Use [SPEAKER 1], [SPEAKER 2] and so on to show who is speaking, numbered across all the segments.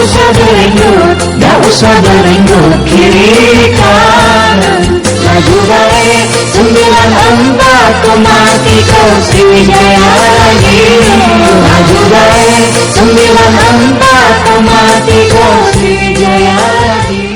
[SPEAKER 1] usah berenggut, gak usah berenggut kiri kanan. Maju baik 94,3 Sriwijaya Radio. Maju baik 94,3 Sriwijaya Radio.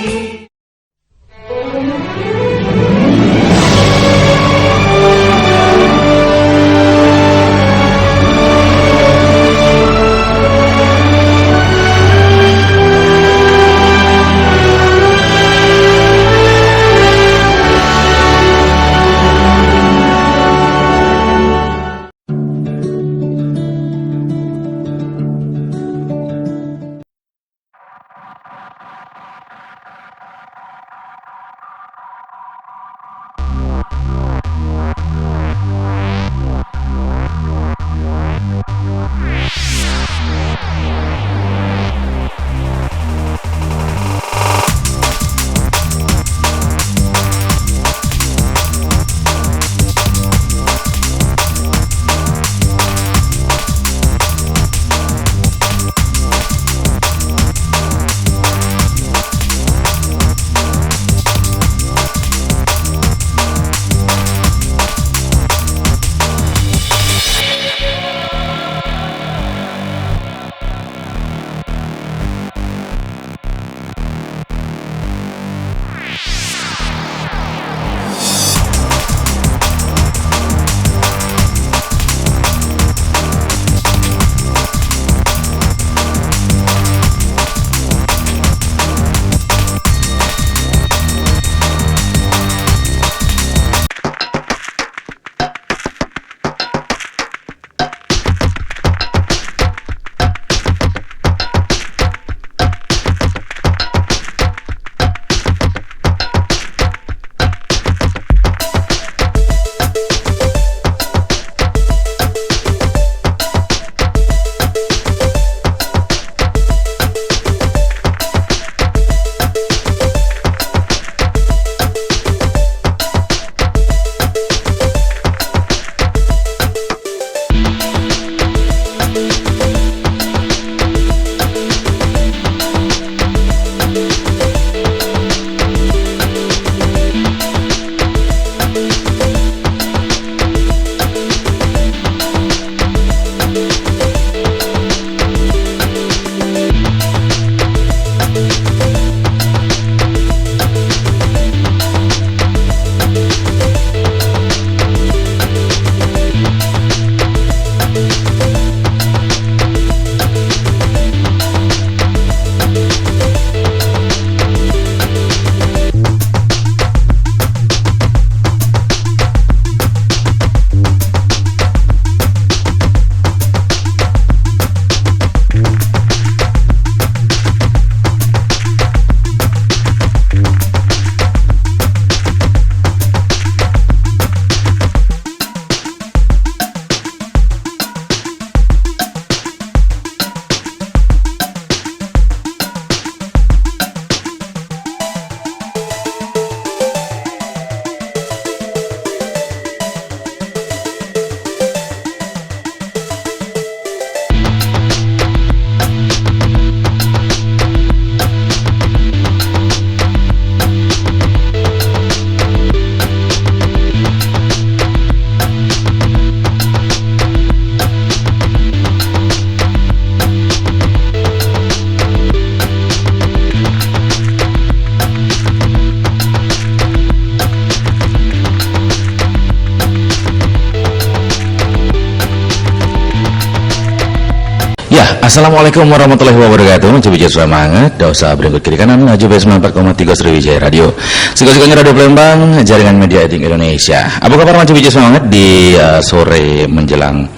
[SPEAKER 2] Assalamualaikum warahmatullahi wabarakatuh. Mencoba semangat, dosa berikut kiri kanan, maju B94,3 Sriwijaya Radio. Sekolah-sekolahnya Radio Palembang, jaringan media etik Indonesia. Apa kabar Mencoba semangat di sore menjelang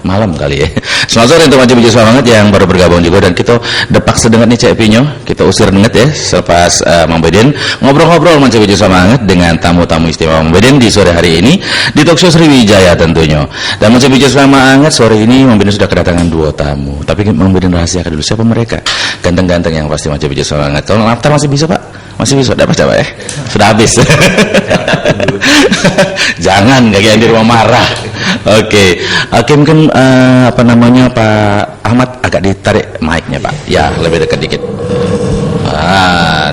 [SPEAKER 2] malam kali ya. Selamat sore untuk Mencoba semangat yang baru bergabung juga, dan kita depak sedengat nih Cek Pinyo. Kita usir denget ya selepas Mang Beden ngobrol-ngobrol Mencoba semangat dengan tamu-tamu istimewa Mang Beden di sore hari ini di Talkshow Sriwijaya tentunya. Dan Mencoba semangat sore ini Mang Beden sudah kedatangan 2 tamu. Tapi Mang Beden rahasiakan dulu siapa mereka. Ganteng-ganteng yang pasti Mencoba semangat. Kalau daftar masih bisa Pak? Masih bisa, dapat ya? Sudah habis. Jangan, gak yang di rumah marah. Oke, mungkin apa namanya Pak Ahmad agak ditarik mic-nya Pak. Ya, lebih dekat dikit.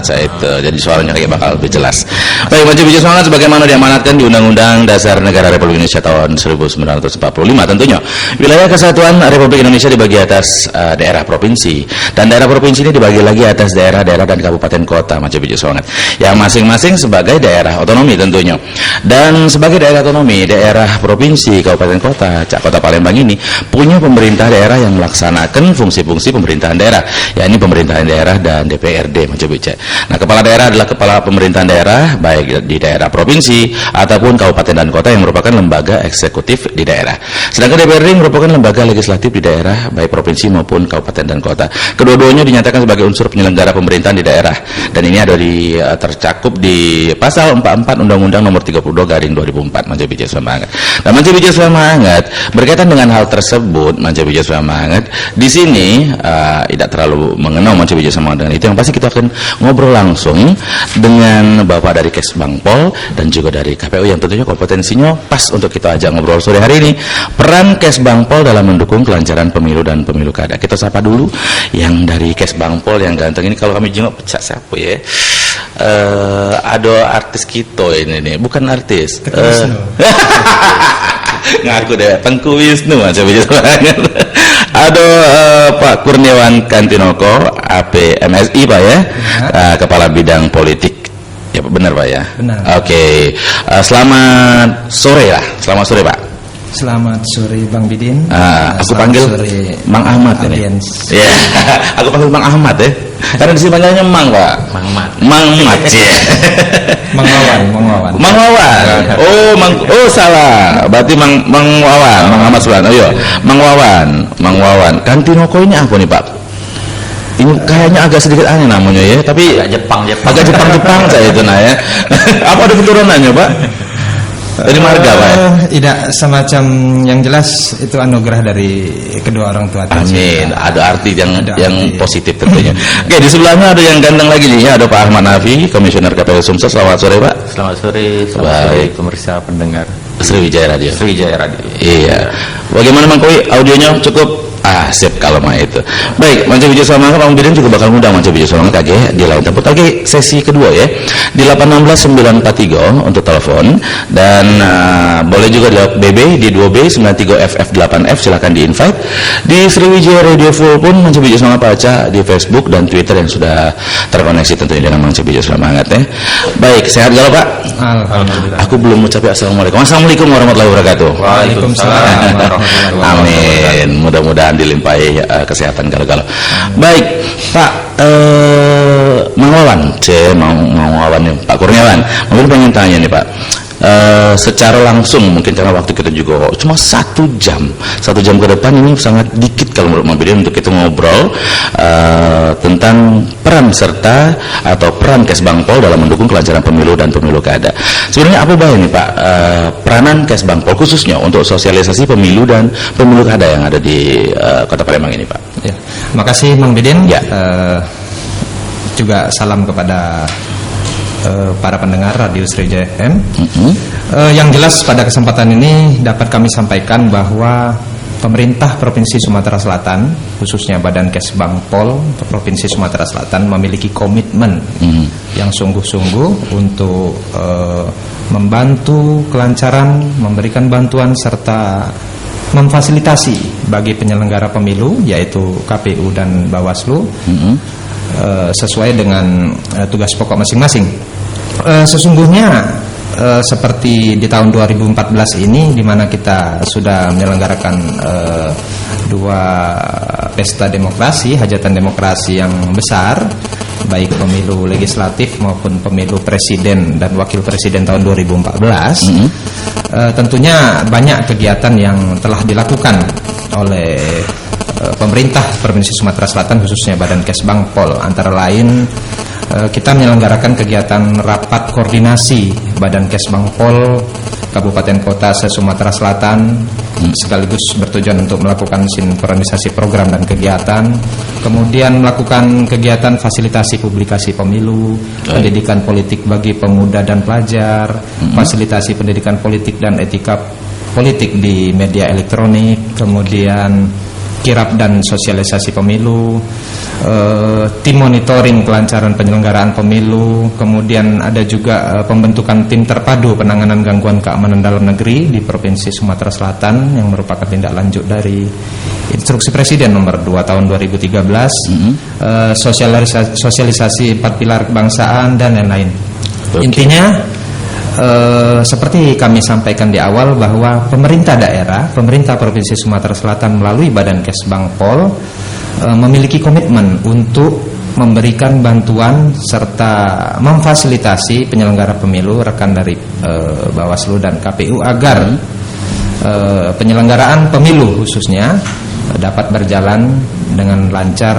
[SPEAKER 2] Saya itu jadi suaranya kayak bakal lebih jelas. Baik, Maju Biju Semangat sebagaimana diamanatkan di Undang-Undang Dasar Negara Republik Indonesia tahun 1945 tentunya wilayah kesatuan Republik Indonesia dibagi atas daerah provinsi, dan daerah provinsi ini dibagi lagi atas daerah-daerah dan kabupaten kota Maju Biju Semangat yang masing-masing sebagai daerah otonomi tentunya. Dan sebagai daerah otonomi, daerah provinsi, kabupaten kota, Kota Palembang ini punya pemerintah daerah yang melaksanakan fungsi-fungsi pemerintahan daerah, yakni pemerintahan daerah dan DPRD Maju Biju. Nah, kepala daerah adalah kepala pemerintahan daerah baik di daerah provinsi ataupun kabupaten dan kota yang merupakan lembaga eksekutif di daerah. Sedangkan DPRD merupakan lembaga legislatif di daerah baik provinsi maupun kabupaten dan kota. Kedua-duanya dinyatakan sebagai unsur penyelenggara pemerintahan di daerah, dan ini ada tercakup di pasal 44 Undang-Undang Nomor 32/2004 Maju Biju Semangat. Nah, Maju Biju Semangat berkaitan dengan hal tersebut, Maju Biju Semangat di sini tidak terlalu mengenal Maju Biju Semangat dengan itu. Yang pasti kita akan ngobrol langsung dengan Bapak dari Kesbangpol dan juga dari KPU yang tentunya kompetensinya pas untuk kita ajak ngobrol sore hari ini. Peran Kesbangpol dalam mendukung kelancaran pemilu dan pemilu kada. Kita sapa dulu yang dari Kesbangpol yang ganteng ini. Kalau kami jenguk pecah siapa ya? Ada artis kita ini nih, bukan artis. Ngaku deh, Tengku Wisnu aja bisa banget. Ada Pak Kurniawan Kantinoko, APMSI Pak ya, Kepala Bidang Politik. Ya benar Pak ya.
[SPEAKER 3] Benar.
[SPEAKER 2] Oke. Selamat sore lah. Selamat sore Pak.
[SPEAKER 3] Selamat sore Bang Bidin.
[SPEAKER 2] Aku panggil Mang Ahmad ini. Ya, aku panggil Mang Ahmad ya. Karena di sini panggilnya Mang Pak. Mang Ahmad ya.
[SPEAKER 3] Mang Wawan.
[SPEAKER 2] Mang Wawan. Oh salah. Berarti Mang Wawan, Mang Ahmad Sulan. Oh iya, Mang Wawan. Kantinoko ini apa nih Pak? Ini kayaknya agak sedikit aneh namanya ya, tapi agak Jepang saya itu nah ya. Apa ada keturunannya Pak? Dari marga Pak?
[SPEAKER 3] Tidak, semacam yang jelas itu anugerah dari kedua orang tua.
[SPEAKER 2] Amin. Ada arti yang positif tentunya. Oke, di sebelahnya ada yang ganteng lagi nih ya, ada Pak Ahmad Nafi, Komisioner KPU Sumsel. Selamat sore Pak.
[SPEAKER 4] Selamat sore. Baik, pemirsa pendengar
[SPEAKER 2] Sriwijaya Radio. Iya.
[SPEAKER 4] Ya.
[SPEAKER 2] Bagaimana Mang Koi? Audionya cukup? Sip kalau mah itu. Baik, Maju Biju Semangat, Bang Bidin juga bakal ngundang Maju Biju Semangat KG di lain tempat. Oke, sesi kedua ya. Di 816-943 untuk telepon, dan boleh juga di BB di 2B93FF8F, silakan di-invite. Di Sriwijaya Radio Full pun Maju Biju Semangat baca di Facebook dan Twitter yang sudah terkoneksi tentunya dengan Maju Biju Semangat ya. Baik, sehat galau Pak?
[SPEAKER 3] Alhamdulillah.
[SPEAKER 2] Aku belum mengucapkan Assalamualaikum warahmatullahi wabarakatuh.
[SPEAKER 3] Waalaikumsalam warahmatullahi wabarakatuh.
[SPEAKER 2] Amin. Mudah-mudahan dilimpahi kesehatan galau-galau. Baik, Pak Mang Wawan, Pak Kurniawan, mungkin pengen tanya nih Pak, secara langsung mungkin karena waktu kita juga cuma 1 jam ke depan, ini sangat dikit kalau menurut Mang Bidin untuk kita ngobrol tentang peran serta atau peran Kesbangpol dalam mendukung kelancaran pemilu dan pemilu kada. Sebenarnya apa baik nih Pak peranan Kesbangpol khususnya untuk sosialisasi pemilu dan pemilu kada yang ada di Kota Palembang ini Pak?
[SPEAKER 3] Ya, makasih Mang Bidin.
[SPEAKER 2] Ya.
[SPEAKER 3] Juga salam kepada para pendengar Radio Sriwijaya FM. Yang jelas pada kesempatan ini dapat kami sampaikan bahwa pemerintah Provinsi Sumatera Selatan, khususnya Badan Kesbangpol Provinsi Sumatera Selatan, memiliki komitmen yang sungguh-sungguh untuk membantu kelancaran, memberikan bantuan serta memfasilitasi bagi penyelenggara pemilu yaitu KPU dan Bawaslu sesuai dengan tugas pokok masing-masing. Sesungguhnya seperti di tahun 2014 ini, di mana kita sudah menyelenggarakan 2 pesta demokrasi, hajatan demokrasi yang besar, baik pemilu legislatif maupun pemilu presiden dan wakil presiden tahun 2014. Tentunya banyak kegiatan yang telah dilakukan oleh pemerintah Provinsi Sumatera Selatan, khususnya Badan Kesbangpol. Antara lain kita menyelenggarakan kegiatan rapat koordinasi Badan Kesbangpol Kabupaten Kota se-Sumatera Selatan, sekaligus bertujuan untuk melakukan sinkronisasi program dan kegiatan, kemudian melakukan kegiatan fasilitasi publikasi pemilu, pendidikan politik bagi pemuda dan pelajar, fasilitasi pendidikan politik dan etika politik di media elektronik, kemudian kirap dan sosialisasi pemilu, tim monitoring kelancaran penyelenggaraan pemilu, kemudian ada juga pembentukan tim terpadu penanganan gangguan keamanan dalam negeri di Provinsi Sumatera Selatan yang merupakan tindak lanjut dari Instruksi Presiden nomor 2 tahun 2013, sosialisasi 4 pilar kebangsaan dan lain-lain. Intinya seperti kami sampaikan di awal bahwa pemerintah daerah, pemerintah Provinsi Sumatera Selatan melalui Badan Kesbangpol memiliki komitmen untuk memberikan bantuan serta memfasilitasi penyelenggara pemilu, rekan dari Bawaslu dan KPU agar penyelenggaraan pemilu khususnya dapat berjalan dengan lancar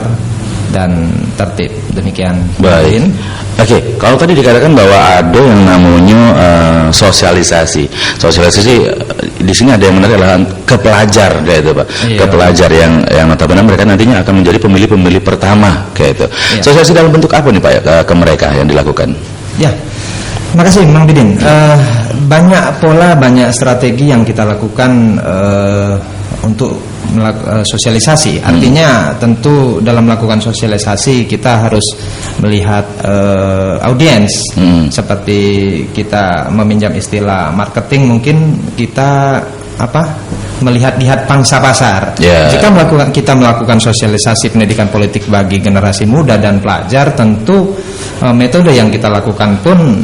[SPEAKER 3] dan tertib. Demikian.
[SPEAKER 2] Baik. Oke, kalau tadi dikatakan bahwa ada yang namanya sosialisasi. Sosialisasi di sini ada yang menarik adalah ke pelajar kayak itu, Pak.
[SPEAKER 3] Iya.
[SPEAKER 2] Ke pelajar yang notabene mereka nantinya akan menjadi pemilih-pemilih pertama kayak itu.
[SPEAKER 3] Iya.
[SPEAKER 2] Sosialisasi dalam bentuk apa nih, Pak, ke mereka yang dilakukan?
[SPEAKER 3] Ya. Terima kasih, Bang Bidin. Banyak pola, banyak strategi yang kita lakukan untuk sosialisasi. Artinya tentu dalam melakukan sosialisasi kita harus melihat audiens. Seperti kita meminjam istilah marketing, mungkin kita melihat pangsa pasar. Jika kita melakukan sosialisasi pendidikan politik bagi generasi muda dan pelajar, tentu metode yang kita lakukan pun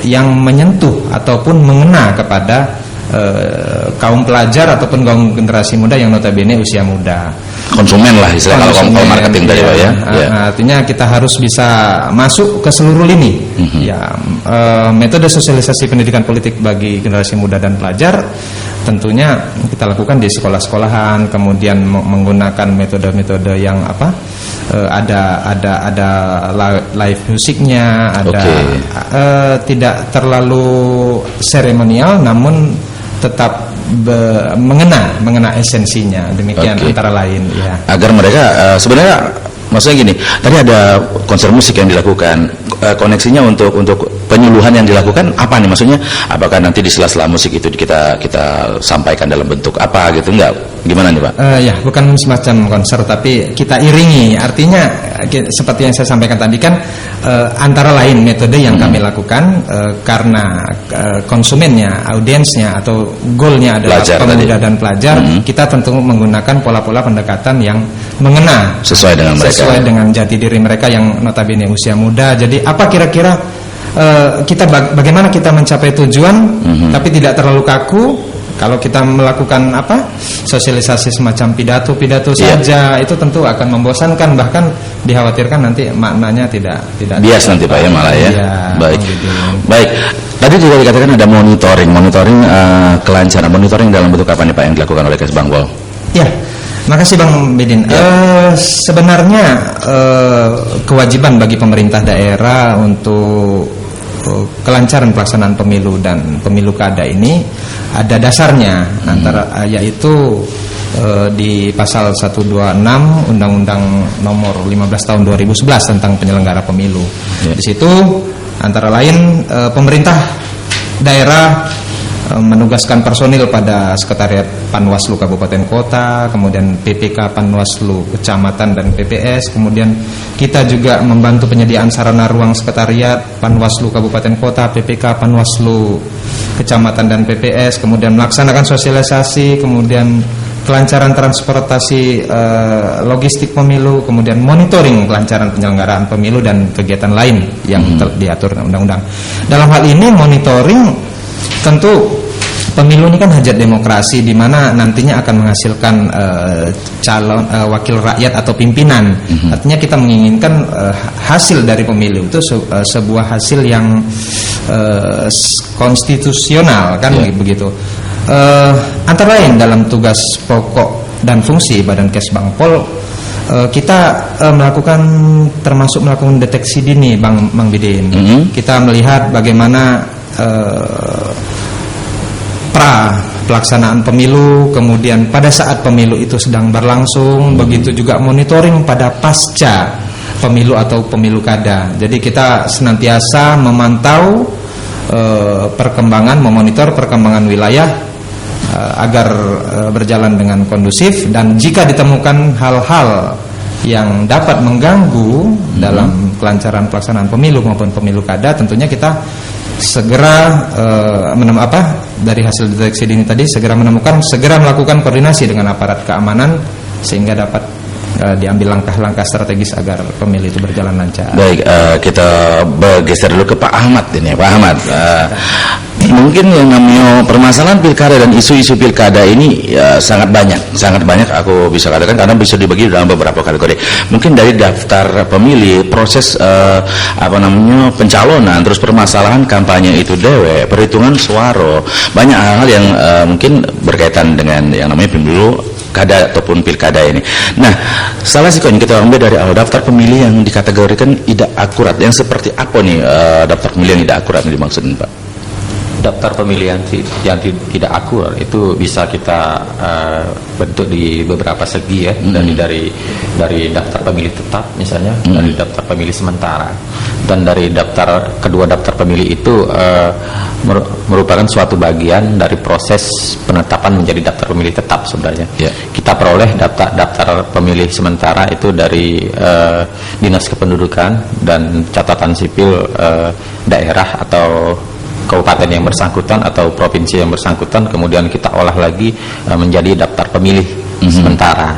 [SPEAKER 3] yang menyentuh ataupun mengena kepada kaum pelajar ataupun kaum generasi muda yang notabene usia muda.
[SPEAKER 2] Konsumen lah istilah kalau marketing tadi, Pak, ya.
[SPEAKER 3] Artinya kita harus bisa masuk ke seluruh lini. Metode sosialisasi pendidikan politik bagi generasi muda dan pelajar tentunya kita lakukan di sekolah-sekolahan, kemudian menggunakan metode-metode yang ada live musiknya, ada tidak terlalu seremonial namun tetap mengena esensinya. Demikian antara lain, ya. Agar
[SPEAKER 2] mereka sebenarnya maksudnya gini, tadi ada konser musik yang dilakukan, koneksinya untuk penyuluhan yang dilakukan apa nih, maksudnya apakah nanti di sela-sela musik itu kita sampaikan dalam bentuk apa gitu, enggak, gimana nih, Pak?
[SPEAKER 3] Ya, bukan semacam konser tapi kita iringi. Artinya seperti yang saya sampaikan tadi kan, antara lain metode yang kami lakukan karena konsumennya, audiensnya atau goalnya adalah pemuda dan pelajar, kita tentu menggunakan pola-pola pendekatan yang mengena sesuai dengan jati diri mereka yang notabene usia muda. Jadi apa kira-kira bagaimana kita mencapai tujuan tapi tidak terlalu kaku. Kalau kita melakukan sosialisasi semacam pidato saja, itu tentu akan membosankan, bahkan dikhawatirkan nanti maknanya tidak
[SPEAKER 2] bias nanti, Pak, ya, malah ya. Baik. Tadi juga dikatakan ada monitoring kelancaran, monitoring dalam bentuk apa nih, Pak, yang dilakukan oleh Kesbangpol? Ya.
[SPEAKER 3] Makasih, Bang Bidin. Sebenarnya kewajiban bagi pemerintah daerah untuk kelancaran pelaksanaan pemilu dan pemilu kada ini ada dasarnya, yaitu di pasal 126 Undang-Undang Nomor 15 Tahun 2011 tentang penyelenggara pemilu. Di situ antara lain pemerintah daerah menugaskan personil pada Sekretariat Panwaslu Kabupaten Kota, kemudian PPK Panwaslu Kecamatan dan PPS, kemudian kita juga membantu penyediaan sarana ruang Sekretariat Panwaslu Kabupaten Kota, PPK Panwaslu Kecamatan dan PPS, kemudian melaksanakan sosialisasi, kemudian kelancaran transportasi logistik pemilu, kemudian monitoring kelancaran penyelenggaraan pemilu dan kegiatan lain yang diatur undang-undang. Dalam hal ini monitoring, tentu pemilu ini kan hajat demokrasi, di mana nantinya akan menghasilkan calon wakil rakyat atau pimpinan. Artinya kita menginginkan hasil dari pemilu itu sebuah hasil yang konstitusional, kan begitu. Antara lain dalam tugas pokok dan fungsi Badan Kesbangpol, kita termasuk melakukan deteksi dini, Bang Bidin. Kita melihat bagaimana pelaksanaan pemilu, kemudian pada saat pemilu itu sedang berlangsung, begitu juga monitoring pada pasca pemilu atau pemilu kada. Jadi kita senantiasa memantau memonitor perkembangan wilayah agar berjalan dengan kondusif, dan jika ditemukan hal-hal yang dapat mengganggu dalam kelancaran pelaksanaan pemilu maupun pemilu kada, tentunya kita segera dari hasil deteksi dini tadi segera melakukan koordinasi dengan aparat keamanan sehingga dapat diambil langkah-langkah strategis agar pemilu itu berjalan lancar.
[SPEAKER 2] Baik, kita bergeser dulu ke Pak Ahmad ini. Pak Ahmad, mungkin yang namanya permasalahan pilkada dan isu-isu pilkada ini sangat banyak. Aku bisa katakan karena bisa dibagi dalam beberapa kategori. Mungkin dari daftar pemilih, proses pencalonan, terus permasalahan kampanye itu dewe, perhitungan suara, banyak hal-hal yang mungkin berkaitan dengan yang namanya pemilu kada ataupun pilkada ini. Nah, salah sih kita ambil dari awal daftar pemilih yang dikategorikan tidak akurat. Yang seperti apa nih daftar pemilih yang tidak akurat yang dimaksudin, Pak?
[SPEAKER 4] Daftar pemilihan yang tidak akurat itu bisa kita bentuk di beberapa segi ya, dari daftar pemilih tetap misalnya, dari daftar pemilih sementara, dan dari kedua daftar pemilih itu merupakan suatu bagian dari proses penetapan menjadi daftar pemilih tetap sebenarnya. Kita peroleh daftar pemilih sementara itu dari Dinas Kependudukan dan Catatan Sipil daerah atau kabupaten yang bersangkutan atau provinsi yang bersangkutan, kemudian kita olah lagi menjadi daftar pemilih sementara.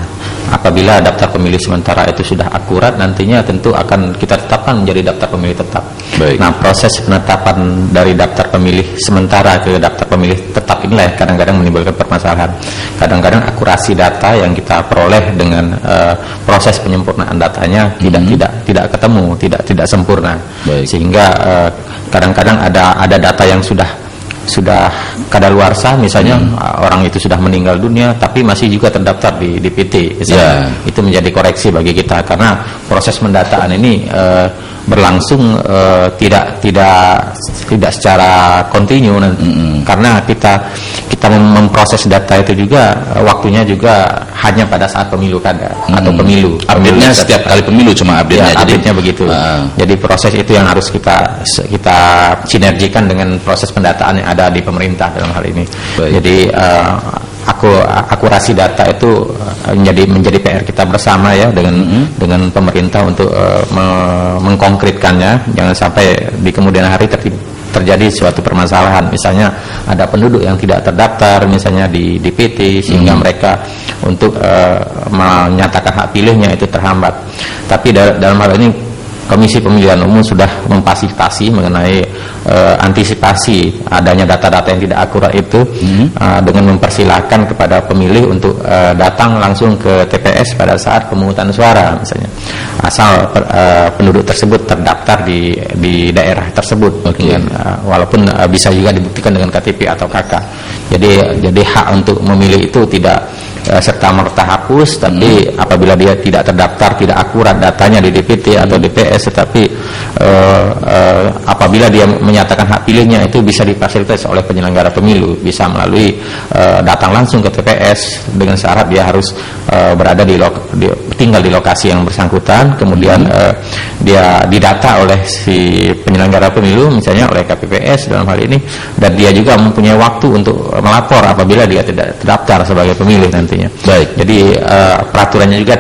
[SPEAKER 4] Apabila daftar pemilih sementara itu sudah akurat, nantinya tentu akan kita tetapkan menjadi daftar pemilih tetap.
[SPEAKER 2] Baik.
[SPEAKER 4] Nah, proses penetapan dari daftar pemilih sementara ke daftar pemilih tetap inilah yang kadang-kadang menimbulkan permasalahan. Kadang-kadang akurasi data yang kita peroleh dengan proses penyempurnaan datanya tidak ketemu, tidak sempurna.
[SPEAKER 2] Baik.
[SPEAKER 4] Sehingga kadang-kadang ada data yang sudah kadaluarsa, misalnya orang itu sudah meninggal dunia tapi masih juga terdaftar di DPT misalnya. Itu menjadi koreksi bagi kita karena proses pendataan ini berlangsung tidak secara kontinu karena kita memproses data itu juga waktunya juga hanya pada saat pemilu kada atau pemilu.
[SPEAKER 2] Update-nya setiap kali pemilu cuma update-nya.
[SPEAKER 4] Update-nya begitu. Jadi proses itu yang harus kita sinergikan dengan proses pendataan yang ada di pemerintah dalam hal ini.
[SPEAKER 2] Baik.
[SPEAKER 4] Jadi akurasi data itu menjadi PR kita bersama ya dengan pemerintah untuk mengkonkretkannya, jangan sampai di kemudian hari terjadi suatu permasalahan, misalnya ada penduduk yang tidak terdaftar misalnya di DPT sehingga mereka untuk menyatakan hak pilihnya itu terhambat. Tapi dalam hal ini Komisi Pemilihan Umum sudah memfasilitasi mengenai antisipasi adanya data-data yang tidak akurat itu dengan mempersilahkan kepada pemilih untuk datang langsung ke TPS pada saat pemungutan suara misalnya, asal penduduk tersebut terdaftar di daerah tersebut. Walaupun bisa juga dibuktikan dengan KTP atau KK. Jadi hak untuk memilih itu tidak serta-merta hapus, tapi apabila dia tidak terdaftar, tidak akurat datanya di DPT atau DPS, tetapi apabila dia menyatakan hak pilihnya itu bisa difasilitasi oleh penyelenggara pemilu, bisa melalui datang langsung ke TPS dengan syarat dia harus berada tinggal di lokasi yang bersangkutan, kemudian dia didata oleh si penyelenggara pemilu misalnya oleh KPPS dalam hal ini, dan dia juga mempunyai waktu untuk melapor apabila dia tidak terdaftar sebagai pemilih nantinya.
[SPEAKER 2] Baik.
[SPEAKER 4] Jadi peraturannya juga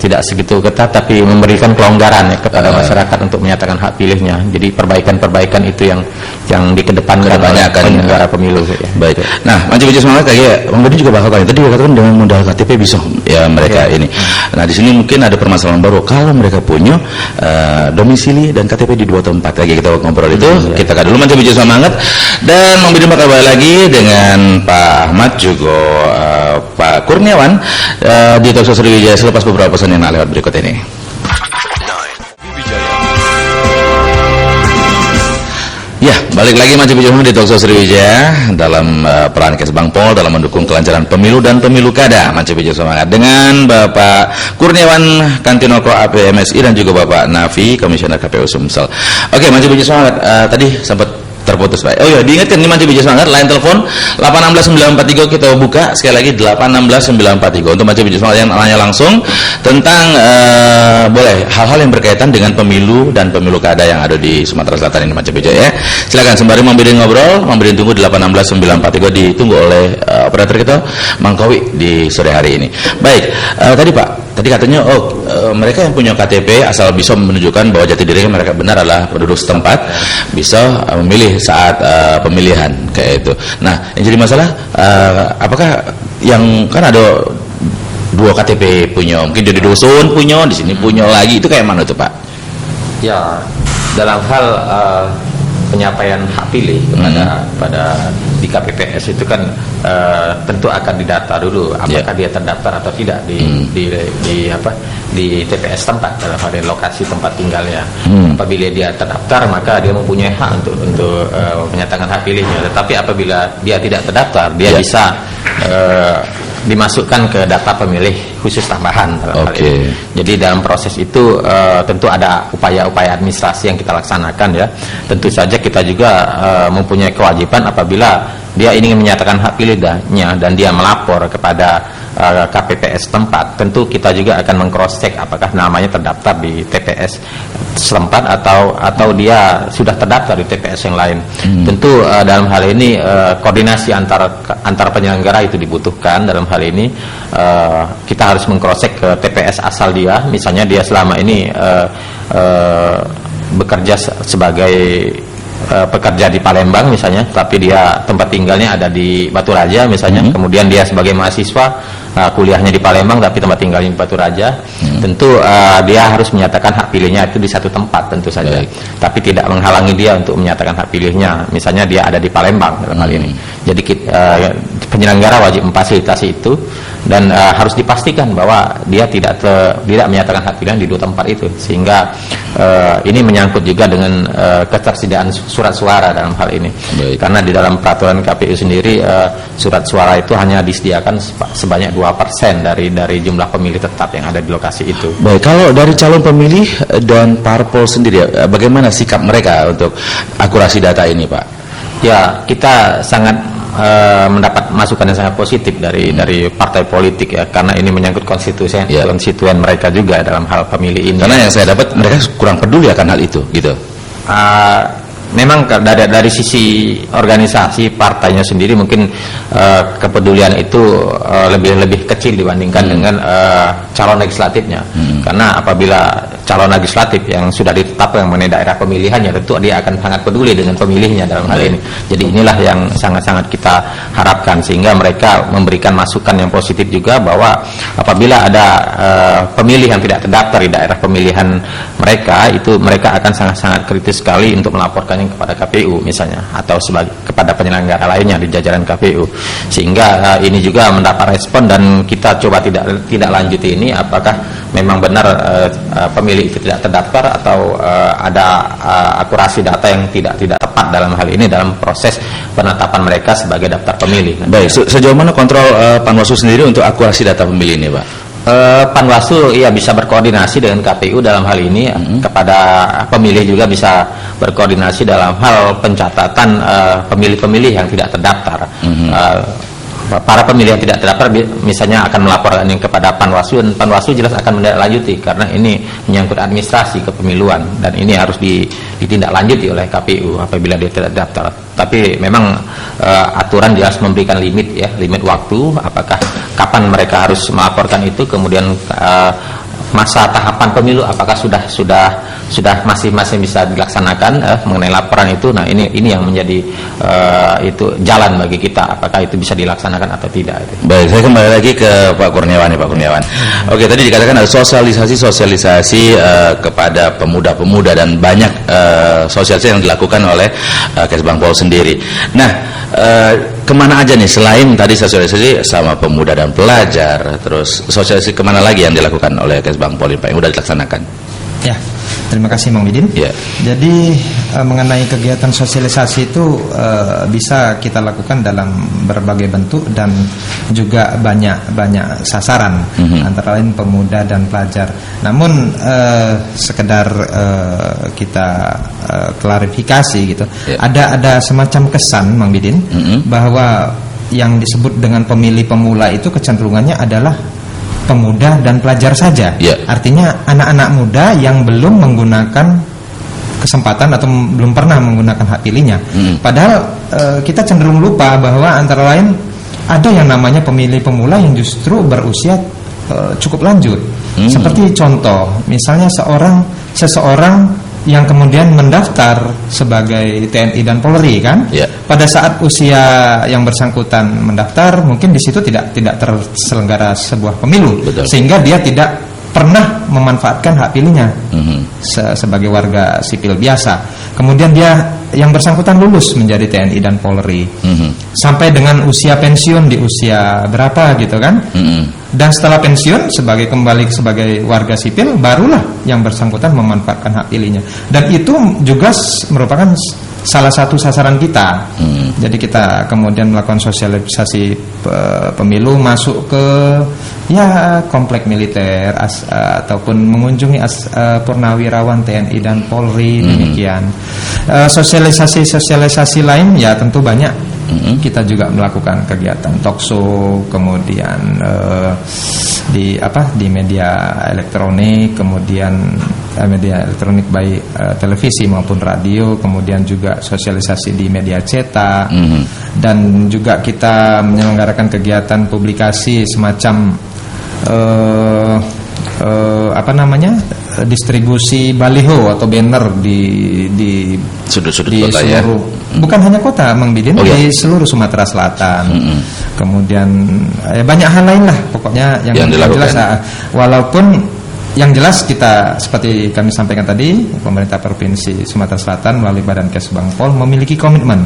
[SPEAKER 4] tidak segitu ketat, tapi memberikan kelonggaran ya kepada masyarakat untuk menyatakan hak pilihnya. Jadi perbaikan itu yang dikedepankan oleh penyelenggara pemilu. Ya.
[SPEAKER 2] Baik. Nah, macam-macam semangat kayak Bang Budi juga bakal tadi dikatakan dengan modal KTP bisa ya mereka ini. Nah, di sini mungkin ada permasalahan baru kalau mereka punya domisili dan KTP di dua tempat. Lagi kita ngobrol itu, kita kan dulu macam-macam semangat dan Bang Budi bakal balik lagi dengan Pak Ahmad juga Pak Kurniawan di Talk Show Sriwijaya selepas beberapa pesan yang lewat berikut ini. Ya, balik lagi masih bersama di Talk Show Sriwijaya dalam peran Kesbang Pol dalam mendukung kelancaran pemilu dan pemilu kada. Masih bersama dengan Bapak Kurniawan Kantinoko APMSI dan juga Bapak Nafi Komisioner KPU Sumsel. Oke, masih bersama tadi sempat terputus Pak. Oh iya, diingatkan nih Manci Bija Semangat, line telepon 816943 kita buka sekali lagi 816943 untuk Manci Bija Semangat yang nanya langsung tentang boleh hal-hal yang berkaitan dengan pemilu dan pemilu kada yang ada di Sumatera Selatan ini Manci Bija ya. Silakan sembari memberi ngobrol, memberi tunggu 816943 ditunggu oleh operator kita Mang Kowi di sore hari ini. Baik, tadi Pak, tadi katanya mereka yang punya KTP asal bisa menunjukkan bahwa jati diri mereka benar adalah penduduk setempat bisa memilih saat pemilihan kayak itu. Nah, yang jadi masalah apakah yang kan ada 2 KTP punya, mungkin dari dusun punya, di sini punya lagi, itu kayak mana tuh Pak?
[SPEAKER 4] Ya, dalam hal penyampaian hak pilih pada di KPPS itu kan tentu akan didata dulu apakah dia terdaftar atau tidak di TPS tempat dalam hal lokasi tempat tinggalnya. Apabila dia terdaftar maka dia mempunyai hak untuk menyatakan hak pilihnya. Tetapi apabila dia tidak terdaftar dia bisa dimasukkan ke data pemilih khusus tambahan dalam hal ini. Jadi dalam proses itu tentu ada upaya-upaya administrasi yang kita laksanakan ya. Tentu saja kita juga mempunyai kewajiban apabila dia ingin menyatakan hak pilihnya dan dia melapor kepada KPPS tempat, tentu kita juga akan meng-cross check apakah namanya terdaftar di TPS setempat atau dia sudah terdaftar di TPS yang lain. Tentu dalam hal ini koordinasi antar penyelenggara itu dibutuhkan. Dalam hal ini kita harus meng-cross check ke TPS asal dia, misalnya dia selama ini bekerja sebagai pekerja di Palembang misalnya, tapi dia tempat tinggalnya ada di Baturaja misalnya, kemudian dia sebagai mahasiswa kuliahnya di Palembang tapi tempat tinggalnya di Baturaja, tentu dia harus menyatakan hak pilihnya itu di satu tempat tentu saja. Tapi tidak menghalangi dia untuk menyatakan hak pilihnya, misalnya dia ada di Palembang dalam hal ini. Jadi penyelenggara wajib memfasilitasi itu dan harus dipastikan bahwa dia tidak menyatakan hak pilihan di 2 tempat itu, sehingga ini menyangkut juga dengan ketersediaan surat suara dalam hal ini. Karena di dalam peraturan KPU sendiri surat suara itu hanya disediakan sebanyak 2% dari jumlah pemilih tetap yang ada di lokasi itu.
[SPEAKER 2] Baik, kalau dari calon pemilih dan parpol sendiri bagaimana sikap mereka untuk akurasi data ini Pak?
[SPEAKER 4] Ya, kita sangat mendapat masukan yang sangat positif dari partai politik ya, karena ini menyangkut konstituen mereka juga dalam hal pemilih ini.
[SPEAKER 2] Karena yang saya dapat mereka kurang peduli akan hal itu gitu.
[SPEAKER 4] Memang dari sisi organisasi partainya sendiri mungkin kepedulian itu lebih kecil dibandingkan dengan calon legislatifnya. Karena apabila calon legislatif yang sudah ditetapkan mengenai daerah pemilihannya, tentu dia akan sangat peduli dengan pemilihnya dalam hal ini. Jadi inilah yang sangat-sangat kita harapkan, sehingga mereka memberikan masukan yang positif juga bahwa apabila ada pemilih yang tidak terdaftar di daerah pemilihan mereka, itu mereka akan sangat-sangat kritis sekali untuk melaporkannya kepada KPU misalnya, atau kepada penyelenggara lainnya di jajaran KPU. Sehingga ini juga mendapat respon dan kita coba tidak lanjuti ini apakah memang benar pemilih itu tidak terdaftar atau ada akurasi data yang tidak tepat dalam hal ini dalam proses penetapan mereka sebagai daftar pemilih.
[SPEAKER 2] Baik, sejauh mana kontrol Panwaslu sendiri untuk akurasi data pemilih ini Pak?
[SPEAKER 4] Panwaslu bisa berkoordinasi dengan KPU dalam hal ini, kepada pemilih juga bisa berkoordinasi dalam hal pencatatan pemilih-pemilih yang tidak terdaftar. Para pemilih yang tidak terdaftar misalnya akan melaporkan kepada Panwaslu, dan Panwaslu jelas akan menindaklanjuti karena ini menyangkut administrasi kepemiluan dan ini harus ditindaklanjuti oleh KPU apabila dia tidak terdaftar. Tapi memang aturan jelas memberikan limit waktu, apakah kapan mereka harus melaporkan itu, kemudian masa tahapan pemilu apakah sudah masih bisa dilaksanakan mengenai laporan itu. Nah ini yang menjadi itu jalan bagi kita, apakah itu bisa dilaksanakan atau tidak itu.
[SPEAKER 2] Baik, saya kembali lagi ke Pak Kurniawan nih Pak Kurniawan. Oke, tadi dikatakan ada sosialisasi kepada pemuda-pemuda dan banyak sosialisasi yang dilakukan oleh Kesbangpol sendiri. Nah, kemana aja nih selain tadi sosialisasi sama pemuda dan pelajar, terus sosialisasi kemana lagi yang dilakukan oleh Kesbangpol Pak yang sudah dilaksanakan?
[SPEAKER 3] Ya, Terima kasih Mang Bidin.
[SPEAKER 2] Ya.
[SPEAKER 3] Jadi mengenai kegiatan sosialisasi itu bisa kita lakukan dalam berbagai bentuk dan juga banyak sasaran, antara lain pemuda dan pelajar. Namun sekedar kita klarifikasi gitu.
[SPEAKER 2] Ya.
[SPEAKER 3] Ada semacam kesan Mang Bidin bahwa yang disebut dengan pemilih pemula itu kecenderungannya adalah pemuda dan pelajar saja.
[SPEAKER 2] Ya.
[SPEAKER 3] Artinya anak-anak muda yang belum menggunakan kesempatan atau belum pernah menggunakan hak pilihnya. Padahal kita cenderung lupa bahwa antara lain ada yang namanya pemilih pemula yang justru berusia cukup lanjut. Seperti contoh, misalnya seseorang yang kemudian mendaftar sebagai TNI dan Polri kan, pada saat usia yang bersangkutan mendaftar, mungkin di situ tidak terselenggara sebuah pemilu.
[SPEAKER 2] Betul.
[SPEAKER 3] Sehingga dia tidak pernah memanfaatkan hak pilihnya sebagai warga sipil biasa. Kemudian dia yang bersangkutan lulus menjadi TNI dan Polri sampai dengan usia pensiun di usia berapa gitu kan. Dan setelah pensiun kembali sebagai warga sipil, barulah yang bersangkutan memanfaatkan hak pilihnya. Dan itu juga merupakan salah satu sasaran kita. Jadi kita kemudian melakukan sosialisasi pemilu, masuk ke komplek militer ataupun mengunjungi purnawirawan TNI dan Polri, demikian. Sosialisasi lain ya tentu banyak. Kita juga melakukan kegiatan talkshow, kemudian di media elektronik, kemudian media elektronik baik televisi maupun radio, kemudian juga sosialisasi di media cetak, dan juga kita menyelenggarakan kegiatan publikasi semacam distribusi baliho atau banner di
[SPEAKER 2] sudut-sudut
[SPEAKER 3] di
[SPEAKER 2] kota ya.
[SPEAKER 3] Bukan hanya kota Mang Bidin, di seluruh Sumatera Selatan. Kemudian banyak hal lain lah pokoknya yang jelas. Walaupun yang jelas kita seperti kami sampaikan tadi, pemerintah Provinsi Sumatera Selatan melalui Badan Kesbangpol memiliki komitmen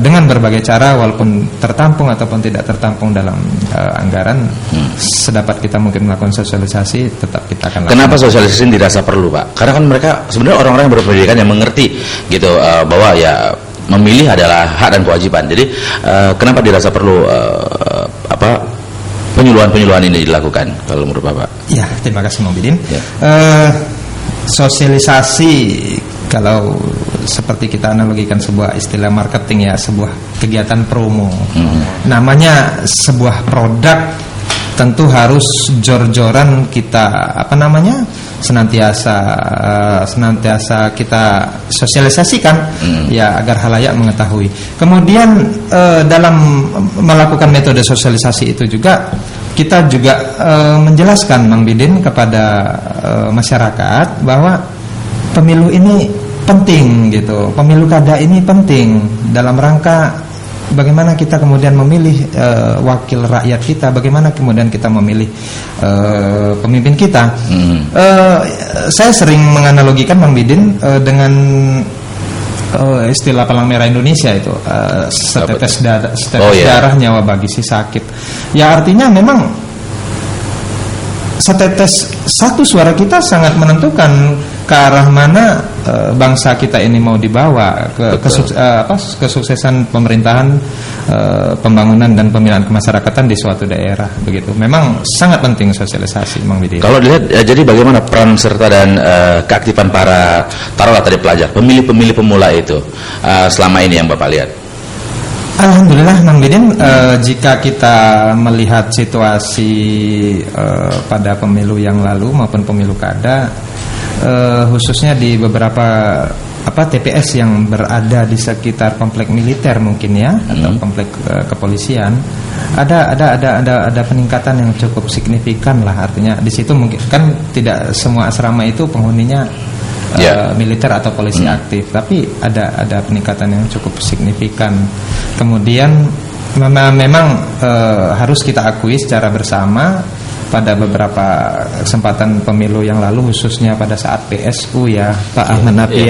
[SPEAKER 3] dengan berbagai cara, walaupun tertampung ataupun tidak tertampung dalam anggaran, sedapat kita mungkin melakukan sosialisasi, tetap kita akan lakukan.
[SPEAKER 2] Kenapa sosialisasi dirasa perlu, Pak? Karena kan mereka sebenarnya orang-orang yang berpendidikan yang mengerti gitu bahwa ya memilih adalah hak dan kewajiban. Jadi kenapa dirasa perlu penyuluhan ini dilakukan kalau menurut Bapak?
[SPEAKER 3] Ya, terima kasih Mang Bidin.
[SPEAKER 2] Ya.
[SPEAKER 3] Sosialisasi kalau seperti kita analogikan sebuah istilah marketing ya, sebuah kegiatan promo. Namanya sebuah produk tentu harus jor-joran kita senantiasa kita sosialisasikan ya agar halayak mengetahui. Kemudian dalam melakukan metode sosialisasi itu juga kita juga menjelaskan Mang Bidin kepada masyarakat bahwa pemilu ini penting gitu. Pemilu kada ini penting dalam rangka bagaimana kita kemudian memilih wakil rakyat kita, bagaimana kemudian kita memilih pemimpin kita. Saya sering menganalogikan Mang Bidin dengan istilah palang merah Indonesia itu setetes darah nyawa bagi si sakit. Ya artinya memang setetes satu suara kita sangat menentukan ke arah mana bangsa kita ini mau dibawa kesuksesan pemerintahan, pembangunan dan pemilihan kemasyarakatan di suatu daerah begitu. Memang sangat penting sosialisasi, Mang Bidin.
[SPEAKER 2] Kalau dilihat jadi bagaimana peran serta dan keaktifan para taruhlah tadi pelajar, pemilih pemula itu selama ini yang Bapak lihat?
[SPEAKER 3] Alhamdulillah Mang Bidin, jika kita melihat situasi pada pemilu yang lalu maupun pemilu kada, khususnya di beberapa TPS yang berada di sekitar komplek militer mungkin ya, atau komplek kepolisian, ada peningkatan yang cukup signifikan lah. Artinya di situ mungkin kan tidak semua asrama itu penghuninya militer atau polisi aktif, tapi ada peningkatan yang cukup signifikan. Kemudian memang harus kita akui secara bersama pada beberapa kesempatan pemilu yang lalu, khususnya pada saat PSU ya Pak Ahmad Nafi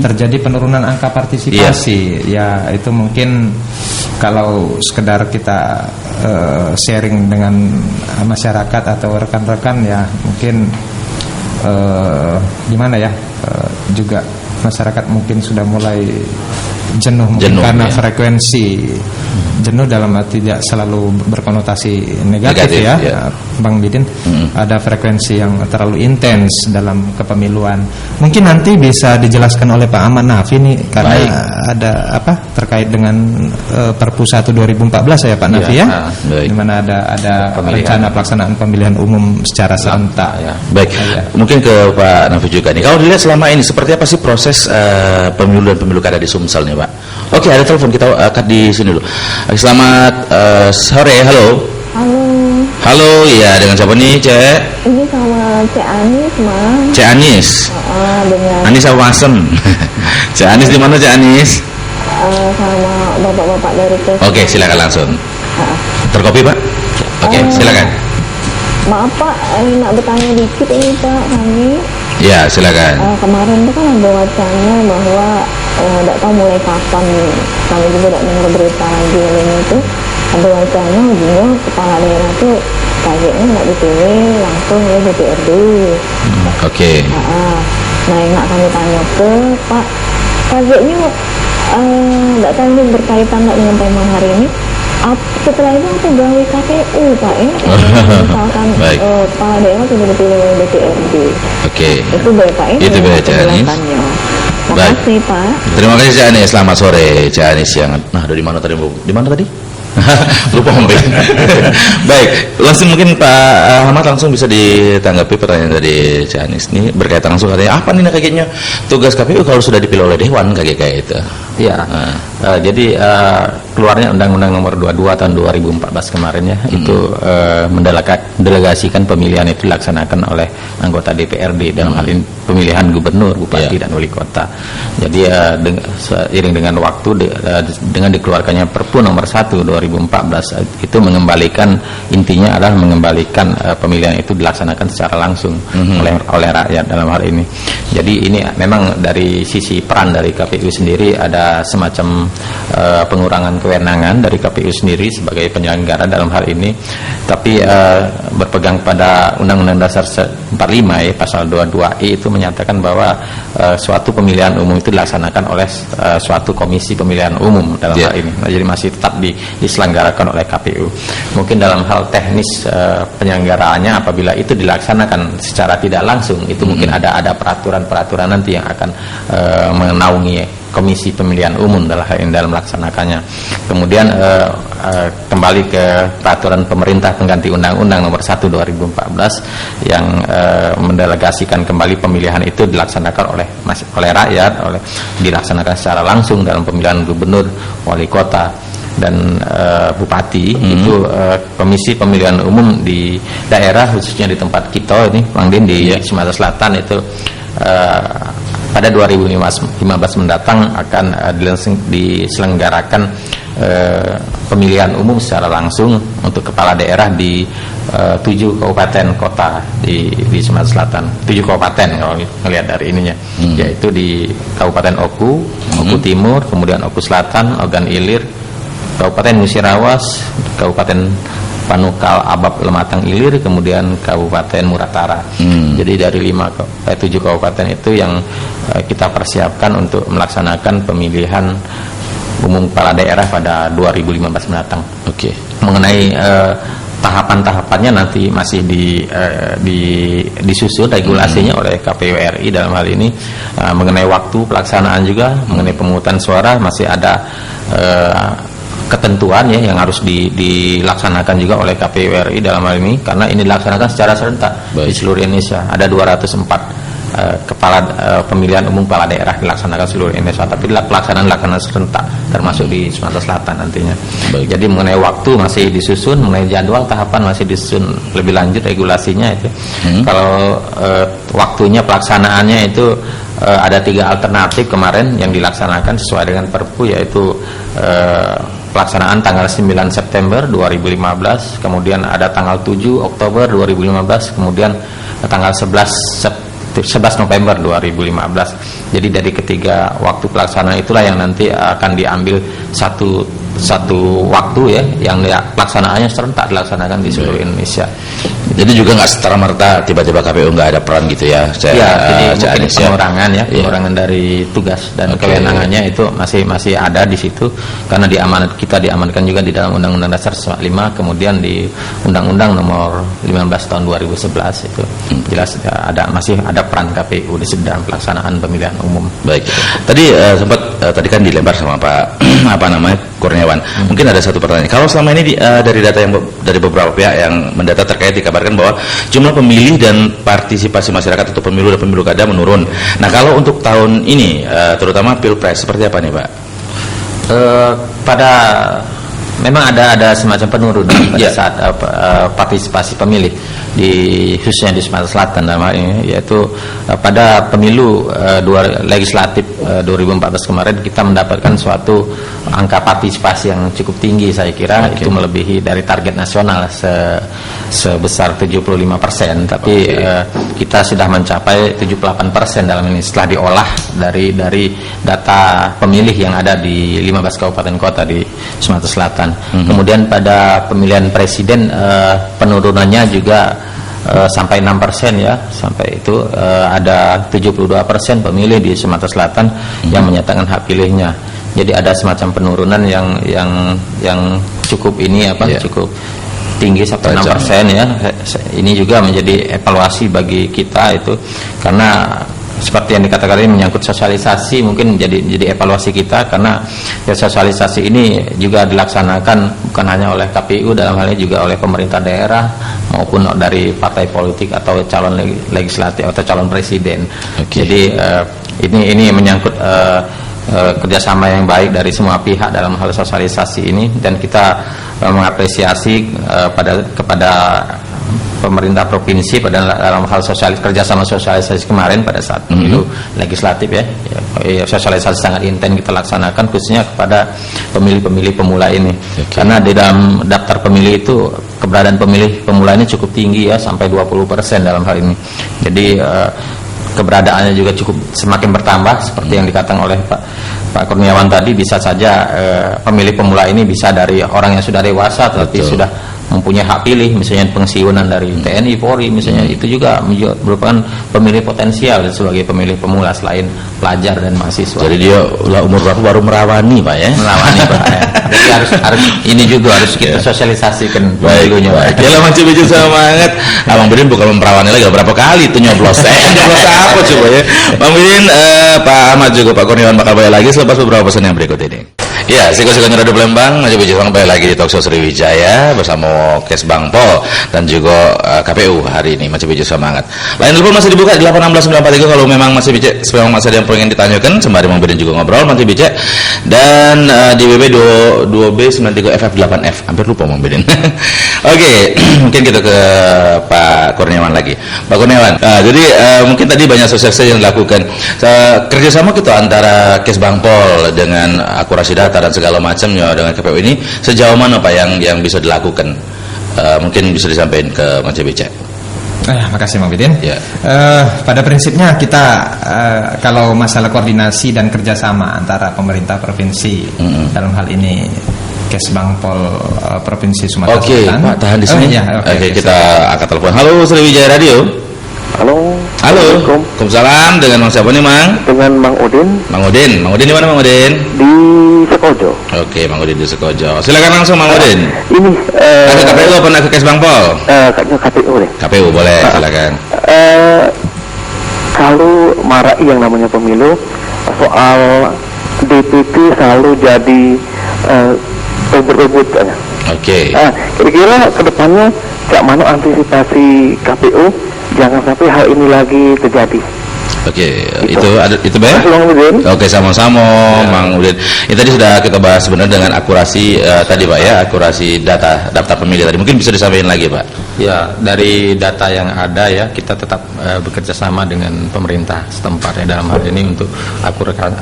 [SPEAKER 3] terjadi penurunan angka partisipasi. Ya itu mungkin kalau sekedar kita sharing dengan masyarakat atau rekan-rekan ya mungkin gimana ya, juga masyarakat mungkin sudah mulai jenuh karena
[SPEAKER 2] ya.
[SPEAKER 3] frekuensi jenuh dalam arti tidak selalu berkonotasi negatif ya, Bang Bidin. Ada frekuensi yang terlalu intens dalam kepemiluan. Mungkin nanti bisa dijelaskan oleh Pak Ahmad Nafi nih, karena ada apa terkait dengan Perpu 1 2014 ya Pak Nafi ya, di mana ada rencana pelaksanaan pemilihan umum secara serentak.
[SPEAKER 2] Baik, mungkin ke Pak Nafi juga nih. Kalau dilihat selama ini seperti apa sih proses pemilu dan pemilu kada di Sumsel nih Pak? Oke, ada telepon, kita angkat di sini dulu. Selamat sore, halo. Halo, ya dengan siapa nih, Cek?
[SPEAKER 5] Ini sama Cek Anis, Mas.
[SPEAKER 2] Cek Anis.
[SPEAKER 5] Dengan
[SPEAKER 2] Anis sama Masem. Cek Anis di mana, Cek Anis?
[SPEAKER 5] sama bapak-bapak dari PES.
[SPEAKER 2] Oke, silakan langsung. Terkopi, Pak? Oke, silakan.
[SPEAKER 5] Maaf Pak, nak bertanya dikit ini Pak, kami.
[SPEAKER 2] Ya, silakan.
[SPEAKER 5] Kemarin itu kan ada wacana bahwa tidak tahu mulai kapan, kami juga tidak dengar berita lagi ini itu. Ada wacana ujungnya kepala daerah itu targetnya nggak dipilih langsung oleh DPRD.
[SPEAKER 2] Oke.
[SPEAKER 5] Nah yang nggak kami tanya ke Pak, targetnya nggak tahu ini berkaitan nggak dengan tema hari ini. Setelah itu aku gawe KPU Pak ya. Misalkan kepala daerah sudah dipilih oleh DPRD.
[SPEAKER 2] Oke.
[SPEAKER 5] Itu baik Pak ya.
[SPEAKER 2] Itu baik Cak Anis.
[SPEAKER 5] Terima kasih Pak.
[SPEAKER 2] Terima kasih Cak Anis. Selamat sore Cak Anis yang dari mana tadi? Di mana tadi? Lupa ngomong. Baik, langsung mungkin Pak Ahmad langsung bisa ditanggapi pertanyaan dari Cak Anis ini berkaitan langsung katanya apa nih kayaknya tugas KPU kalau sudah dipilih oleh Dewan kayak itu.
[SPEAKER 4] Ya, jadi keluarnya Undang-Undang Nomor 22 tahun 2014 kemarin ya, itu mendelegasikan pemilihan itu dilaksanakan oleh anggota DPRD dalam hal ini pemilihan gubernur, bupati dan wali kota. Jadi seiring dengan waktu dengan dikeluarkannya Perpu Nomor 1 2014 itu mengembalikan, intinya adalah mengembalikan pemilihan itu dilaksanakan secara langsung oleh rakyat dalam hal ini. Jadi ini memang dari sisi peran dari KPU sendiri ada semacam pengurangan kewenangan dari KPU sendiri sebagai penyelenggara dalam hal ini, tapi berpegang pada Undang-Undang Dasar 45 ya pasal 22I itu menyatakan bahwa suatu pemilihan umum itu dilaksanakan oleh suatu komisi pemilihan umum dalam hal ini. Nah, jadi masih tetap diselenggarakan oleh KPU. Mungkin dalam hal teknis penyelenggaraannya apabila itu dilaksanakan secara tidak langsung itu mungkin ada peraturan-peraturan nanti yang akan menaungi komisi pemilihan umum dalam melaksanakannya. Kemudian kembali ke peraturan pemerintah pengganti Undang-Undang Nomor 1 2014 yang mendelegasikan kembali pemilihan itu dilaksanakan oleh rakyat, dilaksanakan secara langsung dalam pemilihan gubernur, wali kota dan bupati. Itu komisi pemilihan umum di daerah khususnya di tempat kita ini Bang Din di Sumatera Selatan itu pada 2015 mendatang akan diselenggarakan pemilihan umum secara langsung untuk kepala daerah di 7 kabupaten kota di Sumatera Selatan. 7 kabupaten kalau melihat dari ininya, yaitu di Kabupaten Oku Timur, kemudian Oku Selatan, Ogan Ilir, Kabupaten Musirawas, Kabupaten Panukal Abab Lematang Ilir, kemudian Kabupaten Muratara. Jadi dari 7 kabupaten itu yang kita persiapkan untuk melaksanakan pemilihan umum kepala daerah pada 2015 mendatang.
[SPEAKER 2] Oke.
[SPEAKER 4] Mengenai tahapan-tahapannya nanti masih disusun regulasinya oleh KPU RI dalam hal ini. Mengenai waktu pelaksanaan juga, mengenai pemungutan suara masih ada ketentuan ya yang harus dilaksanakan juga oleh KPU RI dalam hal ini, karena ini dilaksanakan secara serentak di seluruh Indonesia. Ada 204 pemilihan umum kepala daerah dilaksanakan seluruh Indonesia, tapi pelaksanaan serentak termasuk di Sumatera Selatan nantinya. Jadi mengenai waktu masih disusun, mengenai jadwal tahapan masih disusun lebih lanjut regulasinya itu. Kalau waktunya pelaksanaannya itu ada 3 alternatif kemarin yang dilaksanakan sesuai dengan Perpu, yaitu pelaksanaan tanggal 9 September 2015, kemudian ada tanggal 7 Oktober 2015, kemudian tanggal 11 November 2015. Jadi dari ketiga waktu pelaksanaan itulah yang nanti akan diambil satu waktu ya, yang pelaksanaannya serentak dilaksanakan di seluruh Indonesia.
[SPEAKER 2] Jadi juga nggak setara merta tiba-tiba KPU nggak ada peran gitu ya?
[SPEAKER 4] Jadi mungkin pengurangan ya, pengurangan dari tugas dan kewenangannya itu masih ada di situ karena kita diamankan juga di dalam Undang-Undang Dasar 45, kemudian di Undang-Undang Nomor 15 Tahun 2011 itu jelas masih ada peran KPU di dalam pelaksanaan pemilihan umum.
[SPEAKER 2] Baik. Tadi sempat tadi kan dilempar sama Pak Kurniawan. Mungkin ada satu pertanyaan. Kalau selama ini dari data yang dari beberapa pihak yang mendata terkait dikabarkan bahwa jumlah pemilih dan partisipasi masyarakat atau pemilu dan pemilu kada menurun. Nah, kalau untuk tahun ini terutama Pilpres seperti apa nih, Pak?
[SPEAKER 4] Memang ada semacam penurunan pada saat partisipasi pemilih khususnya di Sumatera Selatan ini, yaitu pada pemilu legislatif 2014 kemarin kita mendapatkan suatu angka partisipasi yang cukup tinggi, saya kira itu melebihi dari target nasional sebesar 75%, tapi kita sudah mencapai 78% dalam ini setelah diolah dari data pemilih yang ada di 15 kabupaten kota di Sumatera Selatan. Kemudian pada pemilihan presiden penurunannya juga sampai 6% ya, sampai itu ada 72% pemilih di Sumatera Selatan yang menyatakan hak pilihnya. Jadi ada semacam penurunan yang cukup cukup tinggi sampai 6% ya. Ini juga menjadi evaluasi bagi kita itu karena seperti yang dikatakan ini menyangkut sosialisasi, mungkin jadi evaluasi kita karena sosialisasi ini juga dilaksanakan bukan hanya oleh KPU, dalam hal ini juga oleh pemerintah daerah maupun dari partai politik atau calon legislatif atau calon presiden. Jadi ini menyangkut kerjasama yang baik dari semua pihak dalam hal sosialisasi ini, dan kita mengapresiasi kepada pemerintah provinsi pada dalam hal kerjasama sosialisasi kemarin pada saat pemilu legislatif ya, sosialisasi sangat intens kita laksanakan khususnya kepada pemilih-pemilih pemula ini, karena di dalam daftar pemilih itu keberadaan pemilih pemula ini cukup tinggi ya, sampai 20% dalam hal ini. Jadi keberadaannya juga cukup semakin bertambah seperti yang dikatakan oleh Pak Kurniawan tadi. Bisa saja pemilih pemula ini bisa dari orang yang sudah dewasa tetapi sudah mempunyai hak pilih, misalnya pensiunan dari TNI, Polri misalnya, itu juga merupakan pemilih potensial sebagai pemilih pemula selain pelajar dan mahasiswa.
[SPEAKER 2] Jadi dia umur berapa baru merawani, Pak ya?
[SPEAKER 4] Merawani, Pak ya. Jadi harus ini juga harus kita sosialisasikan pemilunya, Pak.
[SPEAKER 2] Ya lah, macam semangat. Abang Bidin bukan memerawani lagi, berapa kali itu nyoblos. Nyoblos apa coba ya? Bang Bidin, Pak Ahmad juga Pak Kurniawan bakal balik lagi selepas beberapa pesan yang berikut ini. Ya, Siko-Sikonya Radio Palembang, Maju Bujang kembali lagi di Talkshow Sriwijaya bersama Kesbang Pol dan juga KPU hari ini. Masih Bujang semangat. Lain telepon masih dibuka di 81693 kalau memang masih ada yang pengen ditanyakan sembari Bang Bidin juga ngobrol masih Bicek, dan di WB 2B93FF8F. Hampir lupa Bang Bidin. Oke, mungkin kita ke Pak Kurniawan lagi. Pak Kurniawan, jadi mungkin tadi banyak sosialisasi yang dilakukan. Kerjasama kita antara Kesbang Pol dengan akurasi data dan segala macamnya dengan KPU ini sejauh mana Pak yang bisa dilakukan? Mungkin bisa disampaikan ke Mas BC.
[SPEAKER 3] Makasih Bang Bidin.
[SPEAKER 2] Ya.
[SPEAKER 3] Pada prinsipnya kita kalau masalah koordinasi dan kerjasama antara pemerintah provinsi dalam hal ini Kesbang Pol Provinsi Sumatera Selatan. Oke,
[SPEAKER 2] Pak tahan di sini. Oke, kita angkat telepon. Halo Sriwijaya Radio.
[SPEAKER 6] Halo.
[SPEAKER 2] Waalaikumsalam. Dengan Mang siapa nih, Mang?
[SPEAKER 6] Dengan Mang Udin.
[SPEAKER 2] Mang Udin di mana Mang Udin?
[SPEAKER 6] Di Sekojo.
[SPEAKER 2] Oke, Mang Udin di Sekojo. Silakan langsung Mang Udin.
[SPEAKER 6] Ini
[SPEAKER 2] ke KPU apa nak ke Kesbang Pol?
[SPEAKER 6] KPU deh.
[SPEAKER 2] KPU boleh, silakan.
[SPEAKER 6] Kalau marak yang namanya pemilu, soal DPP selalu jadi rebut-rebut.
[SPEAKER 2] Oke.
[SPEAKER 6] Kira-kira kedepannya cak mana antisipasi KPU jangan sampai hal ini lagi terjadi.
[SPEAKER 2] Oke, itu baik. Oke, sama-sama Mang Udin. Ini tadi sudah kita bahas sebenarnya dengan akurasi tadi Pak ya, akurasi daftar pemilih tadi. Mungkin bisa disampaikan lagi Pak.
[SPEAKER 4] Ya, dari data yang ada ya, kita tetap bekerja sama dengan pemerintah setempat ya dalam hal ini untuk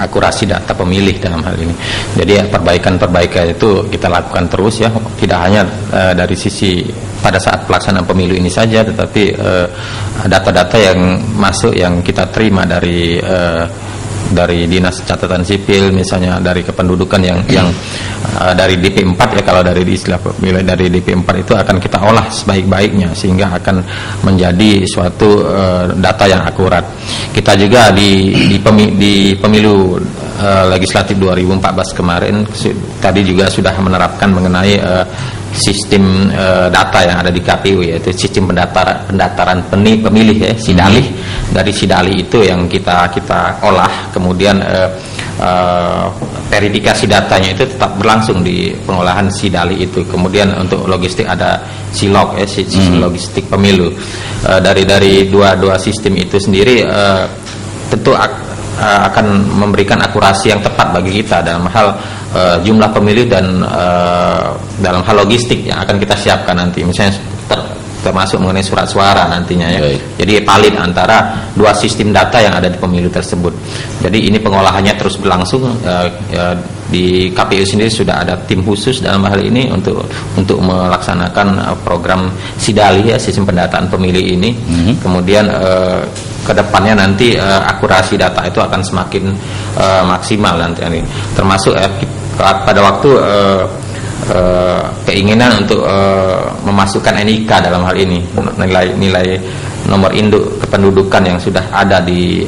[SPEAKER 4] akurasi data pemilih dalam hal ini. Jadi perbaikan-perbaikan itu kita lakukan terus ya, tidak hanya dari sisi pada saat pelaksanaan pemilu ini saja, tetapi data-data yang masuk yang kita terima dari dari dinas catatan sipil, misalnya dari kependudukan yang dari DP4 ya, kalau dari istilah dari DP4 itu akan kita olah sebaik-baiknya sehingga akan menjadi suatu data yang akurat. Kita juga di pemilu legislatif 2014 kemarin tadi juga sudah menerapkan mengenai sistem data yang ada di KPU, yaitu sistem pendaftaran pemilih ya, SIDALIH. Dari SIDALIH itu yang kita olah, kemudian verifikasi datanya itu tetap berlangsung di pengolahan SIDALIH itu. Kemudian untuk logistik ada SILOG ya, sistem logistik pemilu. Dari dua sistem itu sendiri tentu akan memberikan akurasi yang tepat bagi kita dalam hal jumlah pemilih dan dalam hal logistik yang akan kita siapkan nanti, misalnya termasuk mengenai surat suara nantinya ya. Baik. Jadi valid antara dua sistem data yang ada di pemilu tersebut. Jadi ini pengolahannya terus berlangsung. Di KPU sendiri sudah ada tim khusus dalam hal ini untuk melaksanakan program SIDALIH ya, sistem pendataan pemilih ini. Kemudian kedepannya nanti akurasi data itu akan semakin maksimal nanti, termasuk pada waktu keinginan untuk memasukkan NIK dalam hal ini, nilai nomor induk kependudukan yang sudah ada di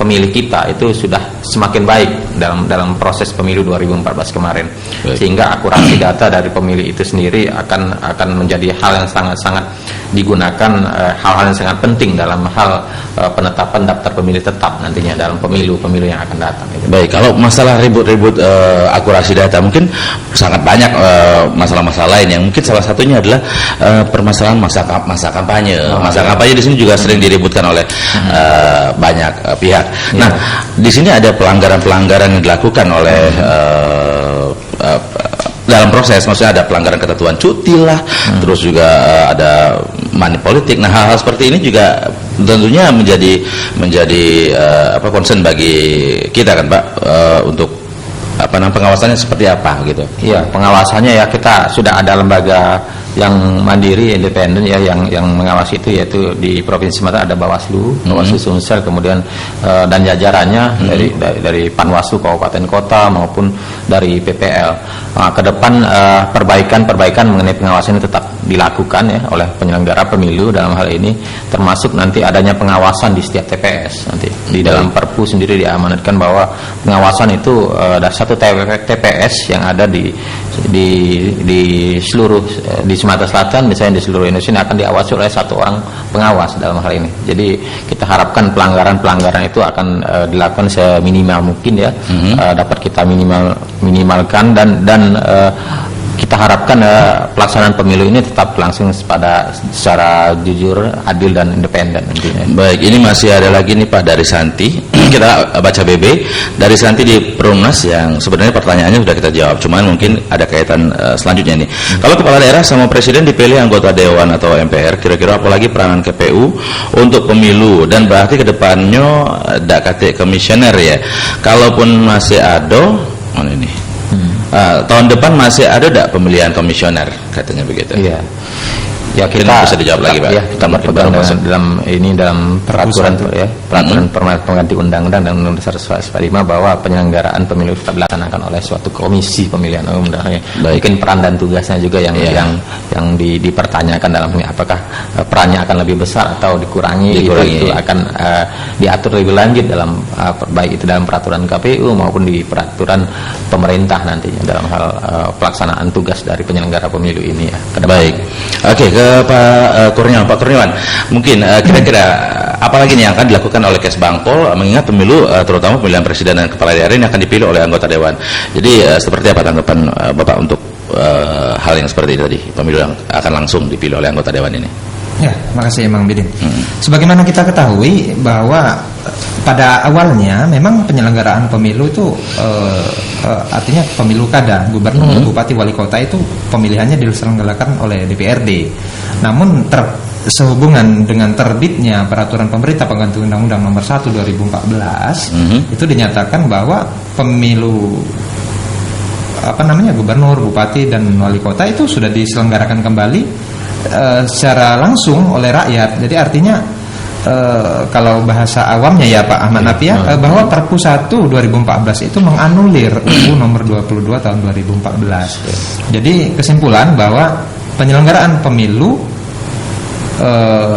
[SPEAKER 4] pemilih kita itu sudah semakin baik dalam proses pemilu 2014 kemarin. Baik. Sehingga akurasi data dari pemilih itu sendiri akan menjadi hal yang sangat digunakan, hal-hal yang sangat penting dalam hal penetapan daftar pemilih tetap nantinya dalam pemilu yang akan datang.
[SPEAKER 2] Baik, kalau masalah ribut-ribut akurasi data mungkin sangat banyak masalah-masalah lain yang mungkin salah satunya adalah permasalahan masa kampanye. Masa kampanye di sini juga sering diributkan oleh banyak pihak. Nah, di sini ada pelanggaran-pelanggaran yang dilakukan oleh dalam proses, maksudnya ada pelanggaran ketentuan cuti lah, terus juga ada money politik. Nah, hal-hal seperti ini juga tentunya menjadi concern bagi kita kan, Pak, untuk pengawasannya seperti apa gitu.
[SPEAKER 4] Iya, pengawasannya ya kita sudah ada lembaga yang mandiri independen ya yang mengawasi itu, yaitu di Provinsi Sumatera ada Bawaslu Sumsel, kemudian dan jajarannya dari Panwaslu kabupaten kota maupun dari PPL. Ke depan perbaikan mengenai pengawasan ini tetap dilakukan ya oleh penyelenggara pemilu dalam hal ini, termasuk nanti adanya pengawasan di setiap TPS. Nanti di dalam Perpu sendiri diamanatkan bahwa pengawasan itu ada satu TPS yang ada di seluruh di Sumatera Selatan, misalnya di seluruh Indonesia, akan diawasi oleh satu orang pengawas dalam hal ini. Jadi kita harapkan pelanggaran itu akan dilakukan seminimal mungkin ya, dapat kita minimalkan dan kita harapkan pelaksanaan pemilu ini tetap berlangsung secara jujur, adil dan independen nantinya.
[SPEAKER 2] Baik, ini masih ada lagi nih Pak dari Santi. Kita baca BB dari Santi di Perumnas yang sebenarnya pertanyaannya sudah kita jawab, cuman mungkin ada kaitan selanjutnya nih. Kalau kepala daerah sama presiden dipilih anggota dewan atau MPR, kira-kira apalagi peranan KPU untuk pemilu, dan berarti kedepannya ada KT komisioner ya. Kalaupun masih ada, tahun depan masih ada tidak pemilihan komisioner, katanya begitu.
[SPEAKER 4] Iya. Ya kita
[SPEAKER 2] bisa dijawab lagi Pak.
[SPEAKER 4] Ya, kita berpegang dalam peraturan pengganti undang-undang dan Undang-Undang Dasar 45 bahwa penyelenggaraan pemilu tetap dilaksanakan oleh suatu komisi pemilihan umum. Mungkin peran dan tugasnya juga yang dipertanyakan dalam ini, apakah perannya akan lebih besar atau dikurangi. Itu akan diatur lebih lanjut dalam baik itu dalam peraturan KPU maupun di peraturan pemerintah nantinya dalam hal pelaksanaan tugas dari penyelenggara pemilu ini ya.
[SPEAKER 2] Baik. Oke, ke Pak Kurniawan, mungkin kira-kira apa lagi nih yang akan dilakukan oleh Kesbangpol mengingat pemilu terutama pemilihan presiden dan kepala daerah ini akan dipilih oleh anggota dewan. Jadi seperti apa tanggapan Bapak untuk hal yang seperti itu tadi, pemilu yang akan langsung dipilih oleh anggota dewan ini?
[SPEAKER 3] Ya, makasih Mang Bidin. Sebagaimana kita ketahui bahwa pada awalnya memang penyelenggaraan pemilu itu artinya pemilu kada, gubernur, bupati, wali kota itu pemilihannya diselenggarakan oleh DPRD. Namun sehubungan dengan terbitnya peraturan pemerintah pengganti Undang-Undang Nomor 1 2014 itu dinyatakan bahwa pemilu gubernur, bupati dan wali kota itu sudah diselenggarakan kembali secara langsung oleh rakyat. Jadi artinya kalau bahasa awamnya ya Pak Ahmad Nafi ya, bahwa Perpu 1 2014 itu menganulir UU nomor 22 tahun 2014. Jadi kesimpulan bahwa penyelenggaraan pemilu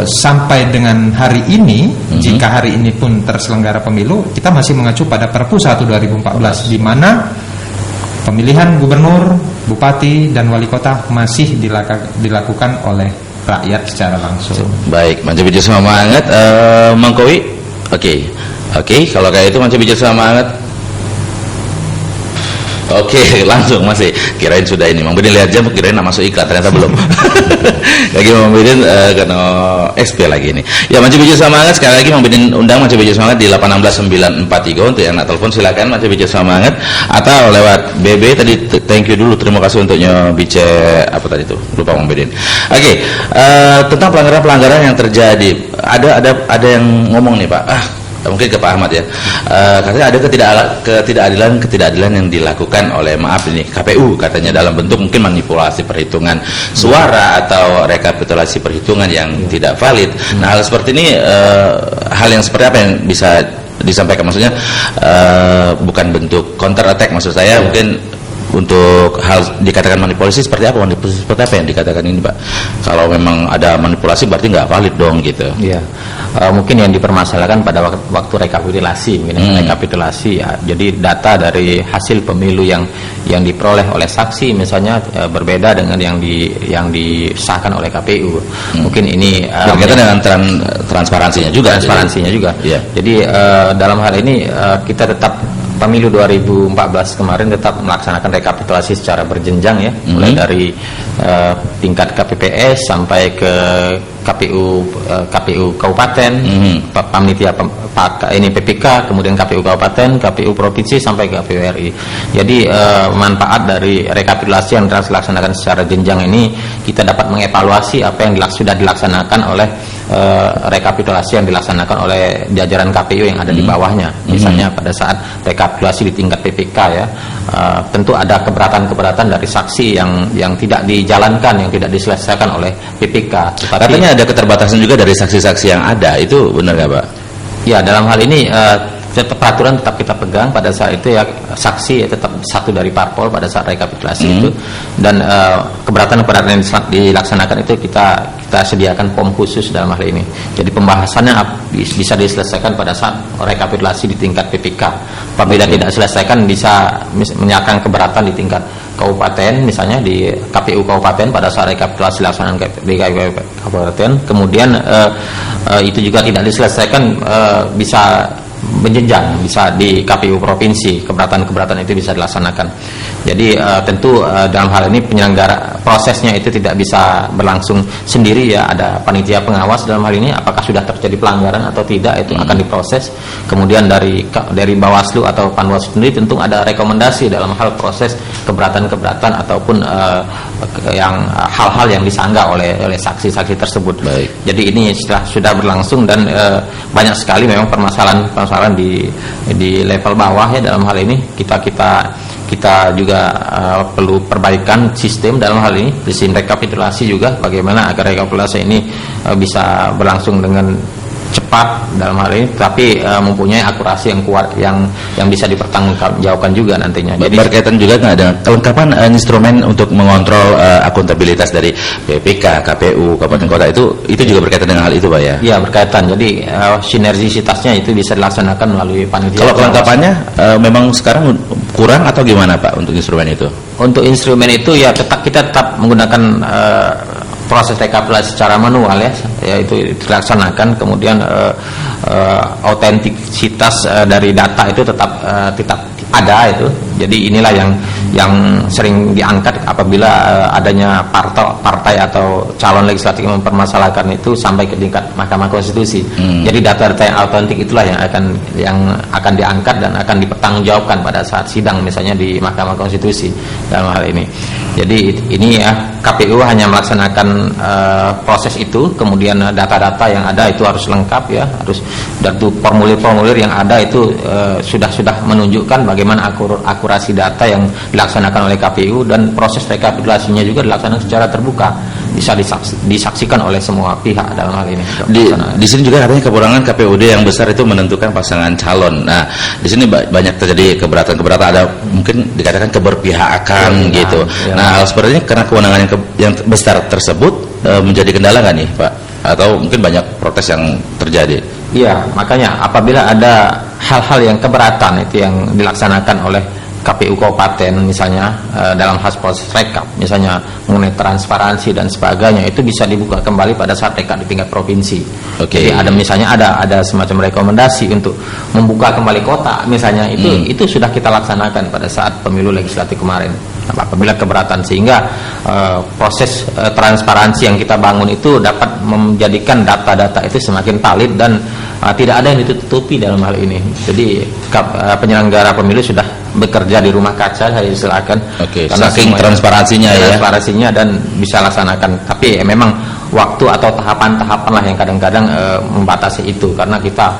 [SPEAKER 3] sampai dengan hari ini, jika hari ini pun terselenggara pemilu, kita masih mengacu pada Perpu 1 2014 di mana pemilihan gubernur, bupati dan wali kota masih dilakukan oleh rakyat secara langsung.
[SPEAKER 2] Baik, Manca Bijak semangat, Mang Kowi. Oke, kalau kayak itu Manca Bijak semangat. Oke, langsung masih. Kirain sudah ini. Mang Bidin lihat jam, kirain nak masuk iklan, ternyata belum. Lagi Mang Bidin kena SP lagi ini. Ya, Manca Bijak semangat, sekali lagi Mang Bidin undang Manca Bijak semangat di 816-943 untuk yang nak telepon silakan Manca Bijak semangat, atau lewat BB tadi. Thank you dulu, terima kasih untuknya bicara apa tadi itu, lupa Mang Bidin. Oke, tentang pelanggaran-pelanggaran yang terjadi, ada yang ngomong nih Pak, mungkin ke Pak Ahmad ya, katanya ada ketidakadilan yang dilakukan oleh KPU katanya dalam bentuk mungkin manipulasi perhitungan suara atau rekapitulasi perhitungan yang tidak valid. Nah, hal seperti ini, hal yang seperti apa yang bisa disampaikan, maksudnya bukan bentuk counter attack, maksud saya mungkin untuk hal dikatakan manipulasi seperti apa? Manipulasi seperti apa yang dikatakan ini Pak? Kalau memang ada manipulasi berarti nggak valid dong gitu.
[SPEAKER 4] Iya, mungkin yang dipermasalahkan pada waktu rekapitulasi, rekapitulasi ya. Jadi data dari hasil pemilu yang diperoleh oleh saksi misalnya berbeda dengan yang disahkan oleh KPU. Mungkin ini
[SPEAKER 2] berkaitan dengan transparansinya juga.
[SPEAKER 4] Transparansinya juga.
[SPEAKER 2] Iya.
[SPEAKER 4] Jadi dalam hal ini kita tetap pemilu 2014 kemarin tetap melaksanakan rekapitulasi secara berjenjang ya, mulai dari tingkat KPPS sampai ke KPU kabupaten, panitia ini PPK, kemudian KPU kabupaten, KPU provinsi sampai ke KPU RI. Jadi manfaat dari rekapitulasi yang dilaksanakan secara jenjang ini, kita dapat mengevaluasi apa yang sudah dilaksanakan oleh rekapitulasi yang dilaksanakan oleh jajaran KPU yang ada di bawahnya. Misalnya pada saat rekapitulasi di tingkat PPK ya, tentu ada keberatan-keberatan dari saksi yang tidak dijalankan, yang tidak diselesaikan oleh PPK.
[SPEAKER 2] Katanya ada keterbatasan juga dari saksi-saksi yang ada, itu benar nggak Pak?
[SPEAKER 4] Ya, dalam hal ini peraturan tetap kita pegang pada saat itu ya, saksi ya, tetap satu dari parpol pada saat rekapitulasi itu, dan keberatan-keberatan yang dilaksanakan itu kita sediakan form khusus dalam hal ini. Jadi pembahasannya bisa diselesaikan pada saat rekapitulasi di tingkat PPK. Apabila tidak diselesaikan, bisa menyatakan keberatan di tingkat kabupaten, misalnya di KPU kabupaten pada saat rekapitulasi dilaksanakan di kabupaten. Kemudian itu juga tidak diselesaikan, bisa menjenjang, bisa di KPU provinsi, keberatan-keberatan itu bisa dilaksanakan. Jadi tentu dalam hal ini penyelenggara prosesnya itu tidak bisa berlangsung sendiri ya, ada panitia pengawas dalam hal ini, apakah sudah terjadi pelanggaran atau tidak itu akan diproses. Kemudian dari Bawaslu atau Panwaslu sendiri tentu ada rekomendasi dalam hal proses keberatan-keberatan ataupun yang hal-hal yang disanggah oleh saksi-saksi tersebut.
[SPEAKER 2] Baik.
[SPEAKER 4] Jadi ini sudah berlangsung, dan banyak sekali memang permasalahan di level bawah ya. Dalam hal ini kita juga perlu perbaikan sistem dalam hal ini, sistem rekapitulasi juga, bagaimana agar rekapitulasi ini bisa berlangsung dengan cepat dalam hal ini, tapi mempunyai akurasi yang kuat, yang bisa dipertanggungjawabkan juga nantinya.
[SPEAKER 2] Jadi berkaitan juga dengan kelengkapan instrumen untuk mengontrol akuntabilitas dari PPK, KPU, kabupaten kota, itu juga berkaitan dengan hal itu Pak ya? Iya,
[SPEAKER 4] berkaitan. Jadi sinergisitasnya itu bisa dilaksanakan melalui panitia.
[SPEAKER 2] Kalau kelengkapannya memang sekarang kurang atau gimana Pak untuk instrumen itu? Untuk instrumen itu ya kita tetap menggunakan proses rekapitulasi secara manual ya itu dilaksanakan. Kemudian autentisitas dari data itu tetap ada itu. Jadi inilah yang sering diangkat apabila adanya partai atau calon legislatif yang mempermasalahkan itu sampai ke tingkat Mahkamah Konstitusi. Jadi data-data yang autentik itulah yang akan diangkat dan akan dipertanggungjawabkan pada saat sidang misalnya di Mahkamah Konstitusi dalam hal ini. Jadi ini ya, KPU hanya melaksanakan proses itu, kemudian data-data yang ada itu harus lengkap ya, harus, dan formulir-formulir yang ada itu sudah menunjukkan bagaimana
[SPEAKER 4] akurasi data yang dilaksanakan oleh KPU, dan proses rekapitulasinya juga dilaksanakan secara terbuka, bisa disaksikan oleh semua pihak dalam hal ini.
[SPEAKER 2] Di sini juga katanya kekurangan KPUD yang besar itu menentukan pasangan calon. Nah, di sini banyak terjadi keberatan, ada mungkin dikatakan keberpihakan gitu.
[SPEAKER 4] Ya.
[SPEAKER 2] Nah, hal seperti ini karena kewenangan yang besar tersebut menjadi kendala nggak nih, Pak? Atau mungkin banyak protes yang terjadi?
[SPEAKER 4] Iya, makanya apabila ada hal-hal yang keberatan itu yang dilaksanakan oleh KPU kabupaten misalnya dalam hal proses rekap, misalnya mengenai transparansi dan sebagainya, itu bisa dibuka kembali pada saat rekap di tingkat provinsi.
[SPEAKER 2] Oke.
[SPEAKER 4] Jadi ada semacam rekomendasi untuk membuka kembali kota misalnya, itu sudah kita laksanakan pada saat pemilu legislatif kemarin. Apabila keberatan, sehingga proses transparansi yang kita bangun itu dapat menjadikan data-data itu semakin valid dan tidak ada yang ditutupi dalam hal ini. Jadi penyelenggara pemilu sudah bekerja di rumah kaca, saya istilahkan.
[SPEAKER 2] Oke, saking transparansinya
[SPEAKER 4] dan bisa laksanakan. Tapi memang waktu atau tahapan-tahapan lah yang kadang-kadang membatasi itu, karena kita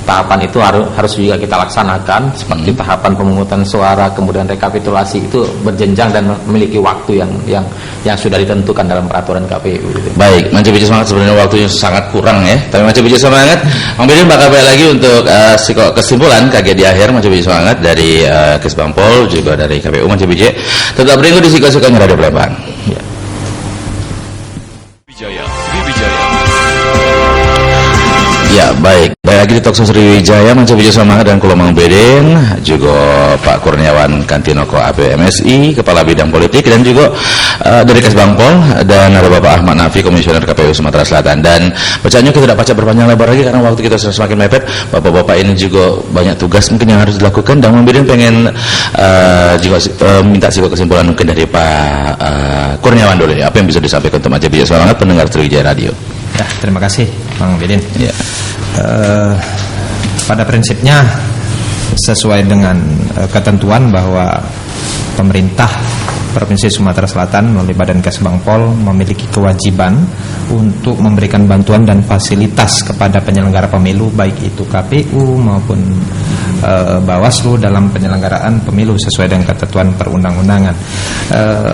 [SPEAKER 4] tahapan itu harus juga kita laksanakan, seperti tahapan pemungutan suara, kemudian rekapitulasi, itu berjenjang dan memiliki waktu yang sudah ditentukan dalam peraturan KPU gitu.
[SPEAKER 2] Baik, Manca Bija semangat, sebenarnya waktunya sangat kurang ya. Tapi Manca Bija semangat, Bang Bidin bakal balik lagi untuk kesimpulan kaget di akhir. Manca Bija semangat dari Kesbangpol, juga dari KPU Manca Bija. Tetap beringu di Siko-Sikonya Radio Palembang. Ya. Ya, baik lagi di Talkshow Sriwijaya, Manca Bija semangat, dan Kulo Mang Beden, juga Pak Kurniawan Kantinoko APMSI, Kepala Bidang Politik, dan juga dari Kesbangpol, dan ada Bapak Ahmad Nafi, Komisioner KPU Sumatera Selatan. Dan bacaannya kita tidak baca berpanjang lebar lagi karena waktu kita sudah semakin mepet. Bapak-bapak ini juga banyak tugas mungkin yang harus dilakukan, dan Mang Beden pengen juga minta kesimpulan mungkin dari Pak Kurniawan dulu. Apa yang bisa disampaikan untuk Manca Bija semangat pendengar Sriwijaya Radio?
[SPEAKER 3] Ya, terima kasih Bang Bidin.
[SPEAKER 2] Ya.
[SPEAKER 3] Pada prinsipnya sesuai dengan ketentuan bahwa pemerintah Provinsi Sumatera Selatan melalui Badan Kesbangpol memiliki kewajiban untuk memberikan bantuan dan fasilitas kepada penyelenggara pemilu, baik itu KPU maupun Bawaslu, dalam penyelenggaraan pemilu sesuai dengan ketentuan perundang-undangan.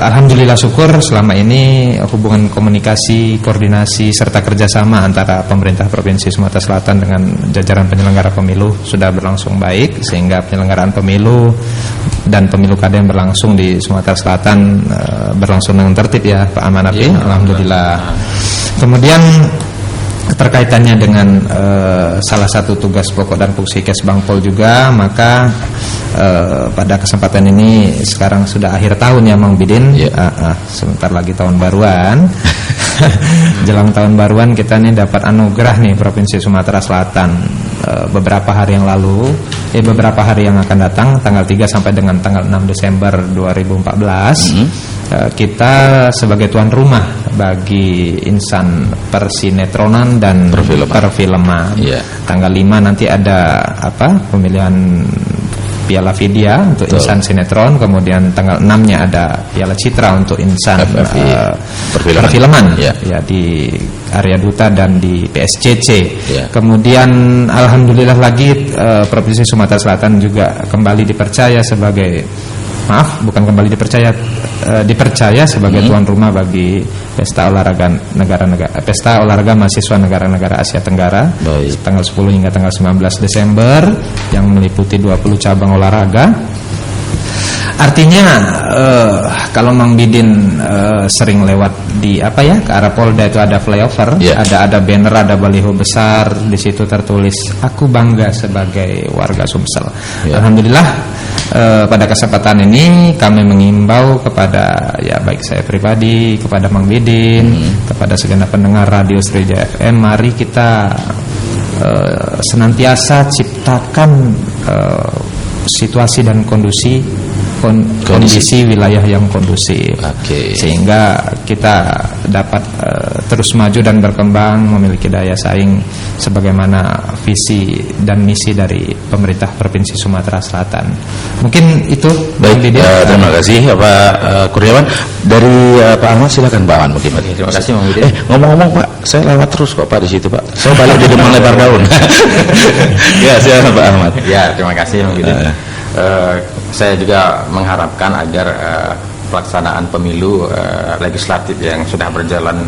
[SPEAKER 3] Alhamdulillah syukur selama ini hubungan komunikasi, koordinasi serta kerjasama antara pemerintah Provinsi Sumatera Selatan dengan jajaran penyelenggara pemilu sudah berlangsung baik, sehingga penyelenggaraan pemilu dan pemilu kada yang berlangsung di Sumatera Selatan berlangsung dengan tertib ya Pak Amanapi. Ya, alhamdulillah. Kemudian terkaitannya dengan salah satu tugas pokok dan fungsi Kesbangpol juga, maka pada kesempatan ini sekarang sudah akhir tahun ya Mang Bidin, sebentar lagi tahun baruan. Jelang tahun baruan kita nih dapat anugerah nih Provinsi Sumatera Selatan beberapa hari yang lalu, beberapa hari yang akan datang, tanggal 3 sampai dengan tanggal 6 Desember 2014. Kita sebagai tuan rumah bagi insan persinetronan dan perfilman. Tanggal 5 nanti ada pemilihan Piala Vidya untuk insan sinetron, kemudian tanggal 6-nya ada Piala Citra untuk insan perfilman ya di Area Duta dan di PSCC. Kemudian alhamdulillah lagi Provinsi Sumatera Selatan juga kembali dipercaya sebagai dipercaya sebagai tuan rumah bagi pesta olahraga mahasiswa negara-negara Asia Tenggara. Tanggal 10 hingga tanggal 19 Desember yang meliputi 20 cabang olahraga. Artinya kalau Mang Bidin sering lewat di ke arah Polda itu ada flyover, ada banner, ada baliho besar, di situ tertulis aku bangga sebagai warga Sumsel. Alhamdulillah pada kesempatan ini kami mengimbau kepada baik saya pribadi, kepada Mang Bidin, kepada segenap pendengar radio Sriwijaya FM, mari kita senantiasa ciptakan situasi dan kondisi wilayah yang kondusif, sehingga kita dapat terus maju dan berkembang, memiliki daya saing sebagaimana visi dan misi dari pemerintah Provinsi Sumatera Selatan. Mungkin itu.
[SPEAKER 2] Baik, terima kasih Pak Kurniawan. Dari Pak Ahmad silakan Pak Ahmad mungkin.
[SPEAKER 4] Terima kasih Mang Bidin.
[SPEAKER 2] Ngomong-ngomong Pak, saya lewat terus kok Pak di situ Pak. Saya balik di Demang Lebar Daun. Ya, silakan Pak Ahmad.
[SPEAKER 4] Ya, terima kasih Mang Bidin. saya juga mengharapkan agar pelaksanaan pemilu legislatif yang sudah berjalan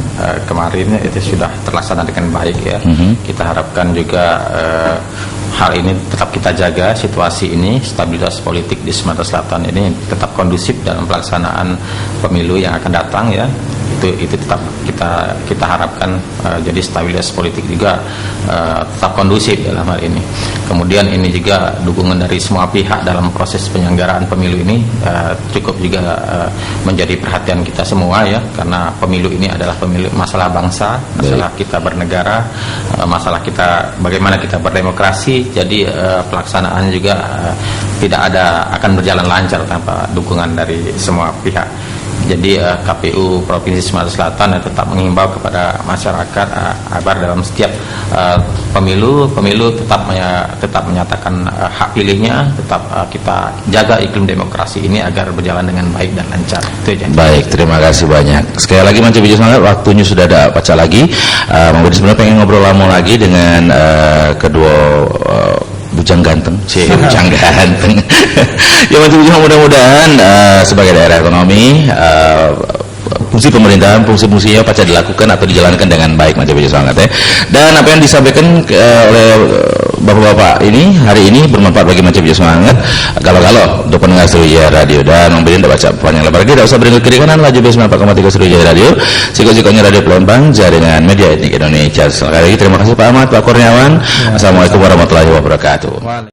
[SPEAKER 4] kemarin itu sudah terlaksana dengan baik ya. Kita harapkan juga hal ini tetap kita jaga, situasi ini, stabilitas politik di Sumatera Selatan ini tetap kondusif dalam pelaksanaan pemilu yang akan datang ya. Itu tetap kita harapkan, jadi stabilitas politik juga tetap kondusif dalam hal ini. Kemudian ini juga dukungan dari semua pihak dalam proses penyelenggaraan pemilu ini cukup juga menjadi perhatian kita semua ya, karena pemilu ini adalah pemilu masalah bangsa, masalah kita bernegara, masalah kita bagaimana kita berdemokrasi. Jadi pelaksanaan juga tidak akan berjalan lancar tanpa dukungan dari semua pihak. Jadi KPU Provinsi Sumatera Selatan tetap mengimbau kepada masyarakat agar dalam setiap pemilu tetap menyatakan hak pilihnya, tetap kita jaga iklim demokrasi ini agar berjalan dengan baik dan lancar. Itu aja.
[SPEAKER 2] Baik, terima kasih banyak. Sekali lagi Mas Biju semangat, waktunya sudah ada baca lagi. Mang Budi sebenarnya pengen ngobrol lama lagi dengan kedua bujang ganteng, bujang ganteng. Ya Mas Biju, mudah-mudahan sebagai daerah ekonomi fungsi pemerintahan, fungsi-fungsinya pasti dilakukan atau dijalankan dengan baik Mas Biju semangat ya. Dan apa yang disampaikan oleh bapak-bapak ini hari ini bermanfaat bagi Mas Biju semangat. Galau-galau untuk pendengar Sriwijaya Radio, dan Mang Budi tidak baca panjang lebar lagi, tidak usah berhenti kiri kanan, laju base 94,3 Sriwijaya Radio, siko-sikonya Radio Pelembang, jaringan media etnik Indonesia. Sekali lagi terima kasih Pak Ahmad, Pak Kurniawan. Assalamualaikum warahmatullahi wabarakatuh.